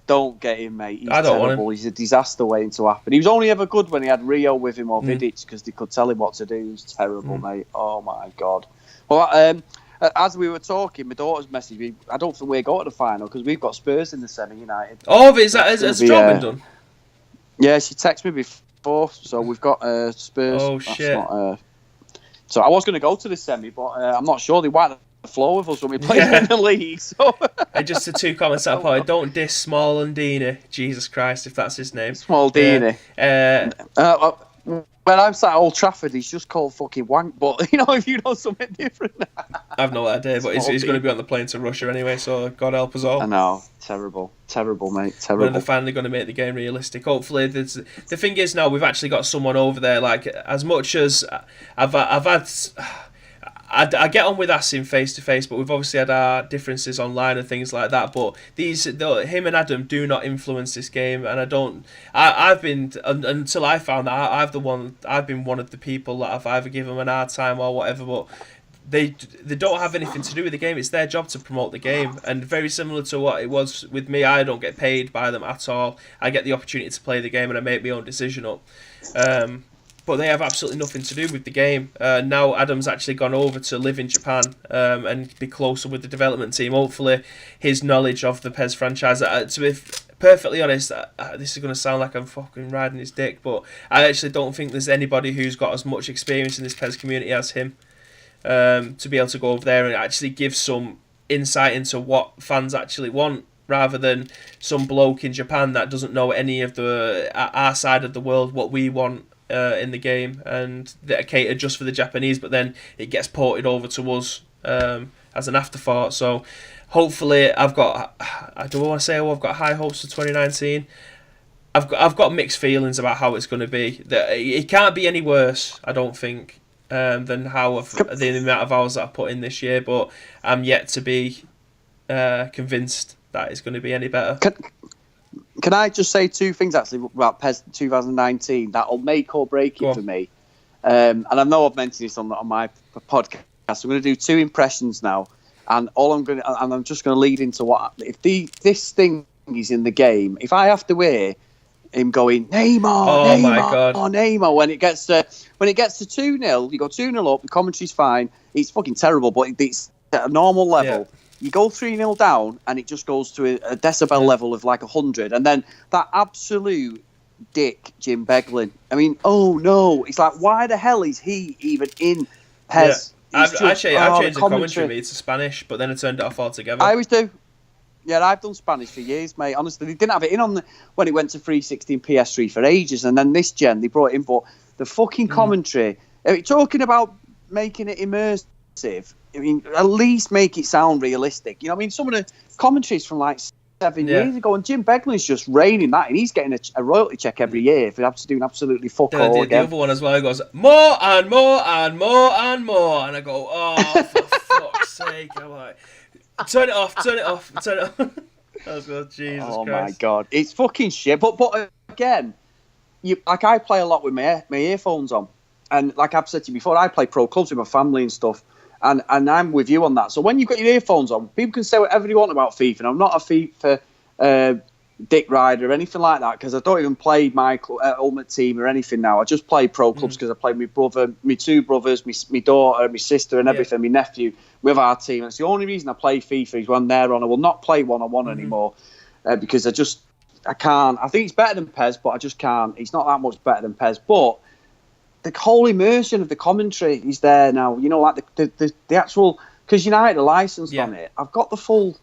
Don't get him, mate. He's I don't terrible. want him. He's a disaster waiting to happen. He was only ever good when he had Rio with him or Vidic because they could tell him what to do. He was terrible, mate. Oh, my God. Well, as we were talking, my daughter's messaged me. I don't think we're going to the final because we've got Spurs in the semi-United. Oh, has the job been done? Yeah, she texted me before, so we've got Spurs. Oh, shit. So I was going to go to the semi, but I'm not sure. They wiped the floor with us when we played in the league. So. And just the two comments that point, don't diss Small and Dini. Jesus Christ, if that's his name. Small Dini. When I'm sat at Old Trafford, he's just called fucking wank. But, if you know something different. I've no idea, but he's going to be on the plane to Russia anyway, so God help us all. I know. Terrible. Terrible, mate. Terrible. When they're finally going to make the game realistic. Hopefully, the thing is now we've actually got someone over there. Like, as much as I've had... I get on with Asim face to face, but we've obviously had our differences online and things like that. But him and Adam do not influence this game, and I've been until I found out I've been one of the people that I've either given them an hard time or whatever. But they don't have anything to do with the game. It's their job to promote the game, and very similar to what it was with me. I don't get paid by them at all. I get the opportunity to play the game, and I make my own decision up. But they have absolutely nothing to do with the game. Now Adam's actually gone over to live in Japan and be closer with the development team. Hopefully his knowledge of the PES franchise, to be perfectly honest, this is going to sound like I'm fucking riding his dick, but I actually don't think there's anybody who's got as much experience in this PES community as him to be able to go over there and actually give some insight into what fans actually want, rather than some bloke in Japan that doesn't know any of our side of the world, what we want in the game, and that are catered just for the Japanese, but then it gets ported over to us as an afterthought. So hopefully I want to say I've got high hopes for 2019. I've got mixed feelings about how it's going to be. It can't be any worse, I don't think, than how the amount of hours that I put in this year, but I'm yet to be convinced that it's going to be any better. Can I just say two things actually about PES 2019 that'll make or break it for me? And I know I've mentioned this on my podcast. I'm going to do two impressions now, and I'm just going to lead into what if this thing is in the game. If I have to hear him going Neymar, my God. Neymar when it gets to 2-0, you go 2-0 up. The commentary's fine. It's fucking terrible, but it's at a normal level. Yeah. You go 3-0 down, and it just goes to a decibel level of like 100, and then that absolute dick Jim Beglin. I mean, oh no! It's like, why the hell is he even in PES? Yeah. I changed the commentary to Spanish, but then I turned it off altogether. I always do. Yeah, I've done Spanish for years, mate. Honestly, they didn't have it in when it went to 360 and PS3 for ages, and then this gen they brought it in. But the fucking commentary, talking about making it immersive. I mean, at least make it sound realistic. I mean, some of the commentaries from like 7 years ago, and Jim Beglin's just raining that, and he's getting a royalty check every year for doing absolutely fuck all again. The other one as well, he goes, more and more and more and more, and I go, oh, for fuck's sake. I'm like, turn it off. I was like, Jesus Christ. Oh my God. It's fucking shit. But again, I play a lot with my earphones on, and like I've said to you before, I play pro clubs with my family and stuff. And I'm with you on that. So when you've got your earphones on, people can say whatever they want about FIFA. And I'm not a FIFA Dick Ryder, anything like that, because I don't even play my Ultimate Team or anything now. I just play pro clubs because I play my brother, my two brothers, my daughter, my sister, and everything, my nephew with our team. It's the only reason I play FIFA is when they're on. I will not play one-on-one anymore because I can't. I think it's better than PES, but I just can't. It's not that much better than PES, but the whole immersion of the commentary is there now. You know, like the actual, because United are licensed on it. I've got the full,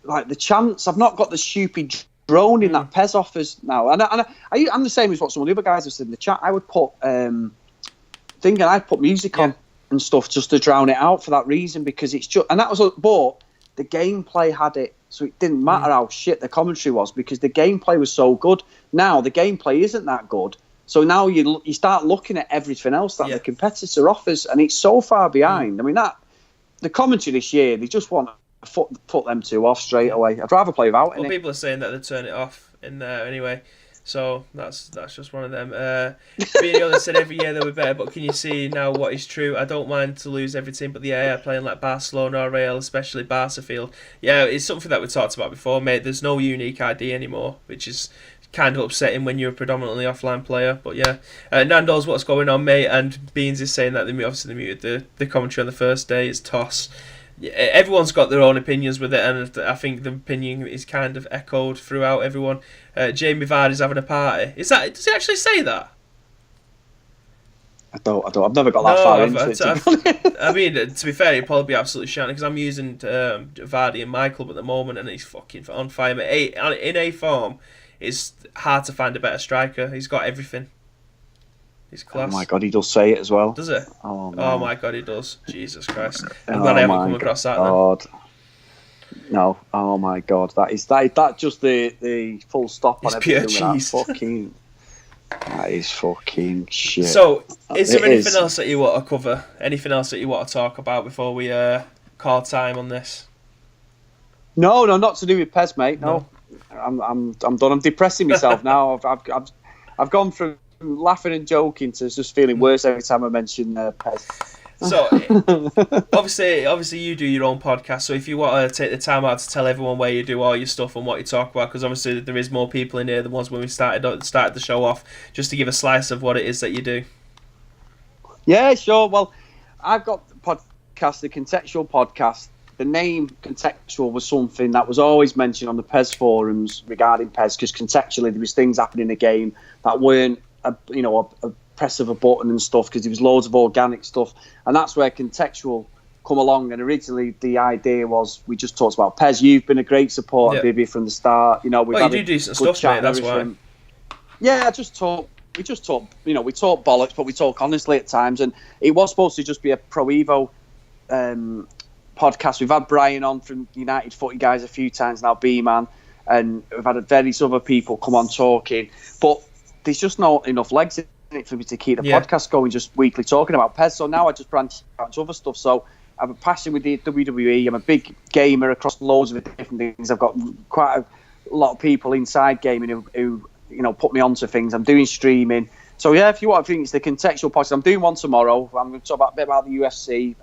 like the chants. I've not got the stupid droning that PES offers now. And I'm the same as what some of the other guys have said in the chat. I would put I'd put music on and stuff just to drown it out for that reason, because it's just, and that was, but the gameplay had it, so it didn't matter how shit the commentary was because the gameplay was so good. Now the gameplay isn't that good, so now you start looking at everything else that the competitor offers, and it's so far behind. I mean, that the commentary this year, they just want to put them two off straight away. I'd rather play without it. Well, people are saying that they turn it off in there anyway. So that's just one of them. Being the other said every year they'll be better, but can you see now what is true? I don't mind to lose every team, but the AI playing like Barcelona or Real, especially Barca field. Yeah, it's something that we talked about before, mate. There's no unique ID anymore, which is kind of upsetting when you're a predominantly offline player. But yeah, Nando's what's going on, mate, and Beans is saying that they muted the commentary on the first day. It's toss. Everyone's got their own opinions with it, and I think the opinion is kind of echoed throughout everyone. Jamie Vardy's having a party. Does he actually say that? I don't. I've never got that far into it. I mean, to be fair, he'd probably be absolutely shouting because I'm using Vardy in my club at the moment, and he's fucking on fire. In A form, it's hard to find a better striker. He's got everything. He's class. Oh my god, he does say it as well. Does it? Oh my god, he does. Jesus Christ. I'm glad I haven't come across that then. No, oh my god, that just the full stop on everything. It's pure cheese. That is fucking shit. So, is there anything else that you want to cover? Anything else that you want to talk about before we call time on this? No, not to do with PES, mate. No. I'm done. I'm depressing myself now. I've gone from laughing and joking to just feeling worse every time I mention PES. So, obviously you do your own podcast, so if you want to take the time out to tell everyone where you do all your stuff and what you talk about, because obviously there is more people in here than was when we started the show off, just to give a slice of what it is that you do. Yeah, sure. Well, I've got the podcast, the Contextual Podcast. The name Contextual was something that was always mentioned on the PES forums regarding PES, because contextually there was things happening in the game that weren't a press of a button and stuff, because there was loads of organic stuff, and that's where Contextual come along. And originally the idea was we just talked about PES. You've been a great supporter, Bibby, from the start. You know, we've had you do decent stuff, mate. That's why. Yeah, we talk. You know, we talk bollocks, but we talk honestly at times. And it was supposed to just be a Pro Evo podcast. We've had Brian on from United Footy Guys a few times now, B-Man, and we've had various other people come on talking, but there's just not enough legs in it for me to keep the podcast going, just weekly talking about PES. So now I just branch out to other stuff. So I have a passion with the WWE. I'm a big gamer across loads of different things. I've got quite a lot of people inside gaming who put me onto things. I'm doing streaming. So yeah, if you want, I think it's the Contextual Podcast. I'm doing one tomorrow. I'm going to talk a bit about the UFC,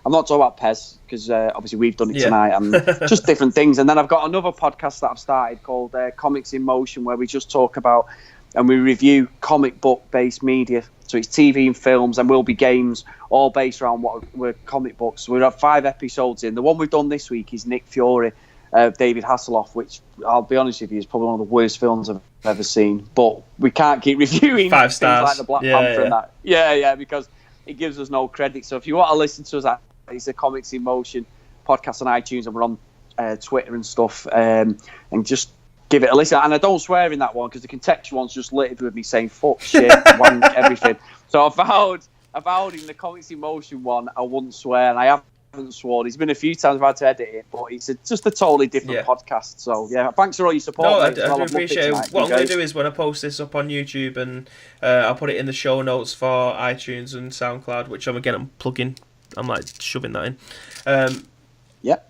I'm not talking about PES because obviously we've done it tonight, and just different things. And then I've got another podcast that I've started called Comics in Motion, where we just talk about and we review comic book based media. So it's TV and films, and will be games, all based around what were comic books. We've had 5 episodes in. The one we've done this week is Nick Fury, David Hasselhoff, which I'll be honest with you is probably one of the worst films I've ever seen. But we can't keep reviewing 5 stars like the Black Panther and that. Yeah, because it gives us no credit. So if you want to listen to us, it's a Comics in Motion podcast on iTunes, and we're on Twitter and stuff, and just give it a listen. And I don't swear in that one because the Contextual one's just littered with me saying fuck, shit, wank, everything. So I vowed in the Comics in Motion one I wouldn't swear, and I haven't sworn. It's been a few times I've had to edit it, but it's just a totally different podcast. So yeah, thanks for all your support. No, I do appreciate it. What I'm going to do is when I post this up on YouTube, and I'll put it in the show notes for iTunes and SoundCloud, which I'm plugging. I'm like shoving that in.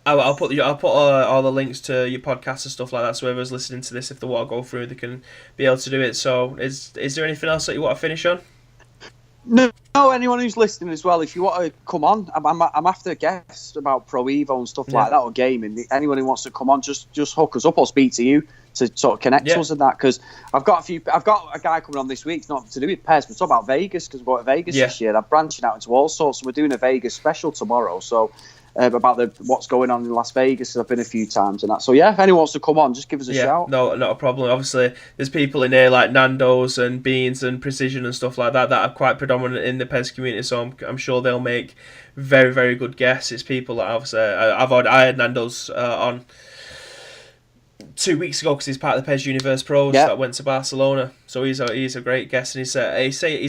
I'll put all the links to your podcast and stuff like that, so whoever's listening to this, if they want to go through, they can be able to do it. So is there anything else that you want to finish on? No, anyone who's listening as well, if you want to come on, I'm after guests about Pro Evo and stuff like that, or gaming. Anyone who wants to come on, just hook us up or speak to you to sort of connect us and that. Because I've got a guy coming on this week. It's not to do with PES, but it's all about Vegas, because we're going to Vegas this year. I'm branching out into all sorts. So we're doing a Vegas special tomorrow. So about what's going on in Las Vegas. I've been a few times and that. So yeah, if anyone wants to come on, just give us a shout. No, not a problem. Obviously, there's people in here like Nando's and Beans and Precision and stuff like that are quite predominant in the PES community. So I'm sure they'll make very, very good guests. It's people that obviously I had Nando's on 2 weeks ago because he's part of the PES Universe Pros that went to Barcelona. So he's a great guest, and he's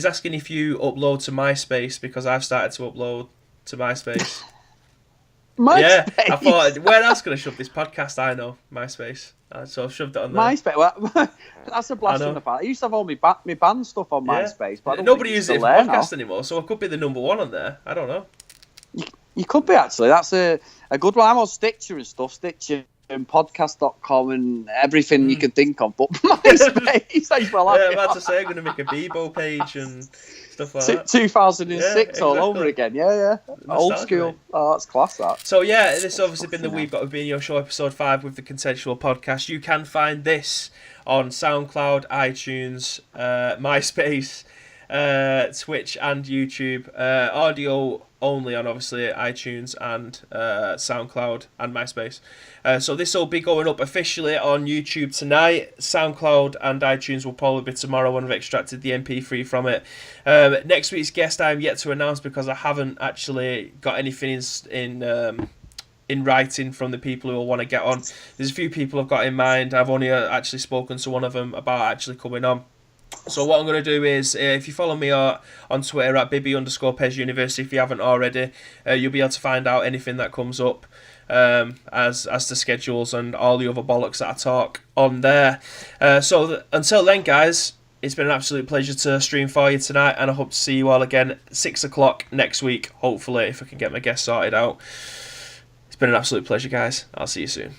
asking if you upload to MySpace, because I've started to upload to MySpace. MySpace. Yeah, I thought, where else can I shove this podcast? I know, MySpace. So I've shoved it on there. MySpace, well, that's a blast from the past. I used to have all my band stuff on MySpace, but I don't nobody think uses it for podcast anymore, so I could be the number one on there. I don't know. You could be, actually. That's a good one. I'm on Stitcher and stuff, Stitcher and podcast.com and everything you can think of, but MySpace, I'm about to say, I'm going to make a Bebo page and stuff like that. 2006 all over again, old school. Oh, that's class, that. So this has obviously been the We've Got Bibinho Show, episode 5 with the Contextual Podcast. You can find this on SoundCloud, iTunes, MySpace, Twitch and YouTube. Audio only on obviously iTunes and SoundCloud and MySpace. So this will be going up officially on YouTube tonight. SoundCloud and iTunes will probably be tomorrow when I've extracted the MP3 from it. Next week's guest I am yet to announce, because I haven't actually got anything in writing from the people who will want to get on. There's a few people I've got in mind. I've only actually spoken to one of them about actually coming on. So what I'm going to do is, if you follow me on Twitter at Bibby_PES University, if you haven't already, you'll be able to find out anything that comes up as to schedules and all the other bollocks that I talk on there. Until then, guys, it's been an absolute pleasure to stream for you tonight, and I hope to see you all again at 6 o'clock next week, hopefully, if I can get my guest sorted out. It's been an absolute pleasure, guys. I'll see you soon.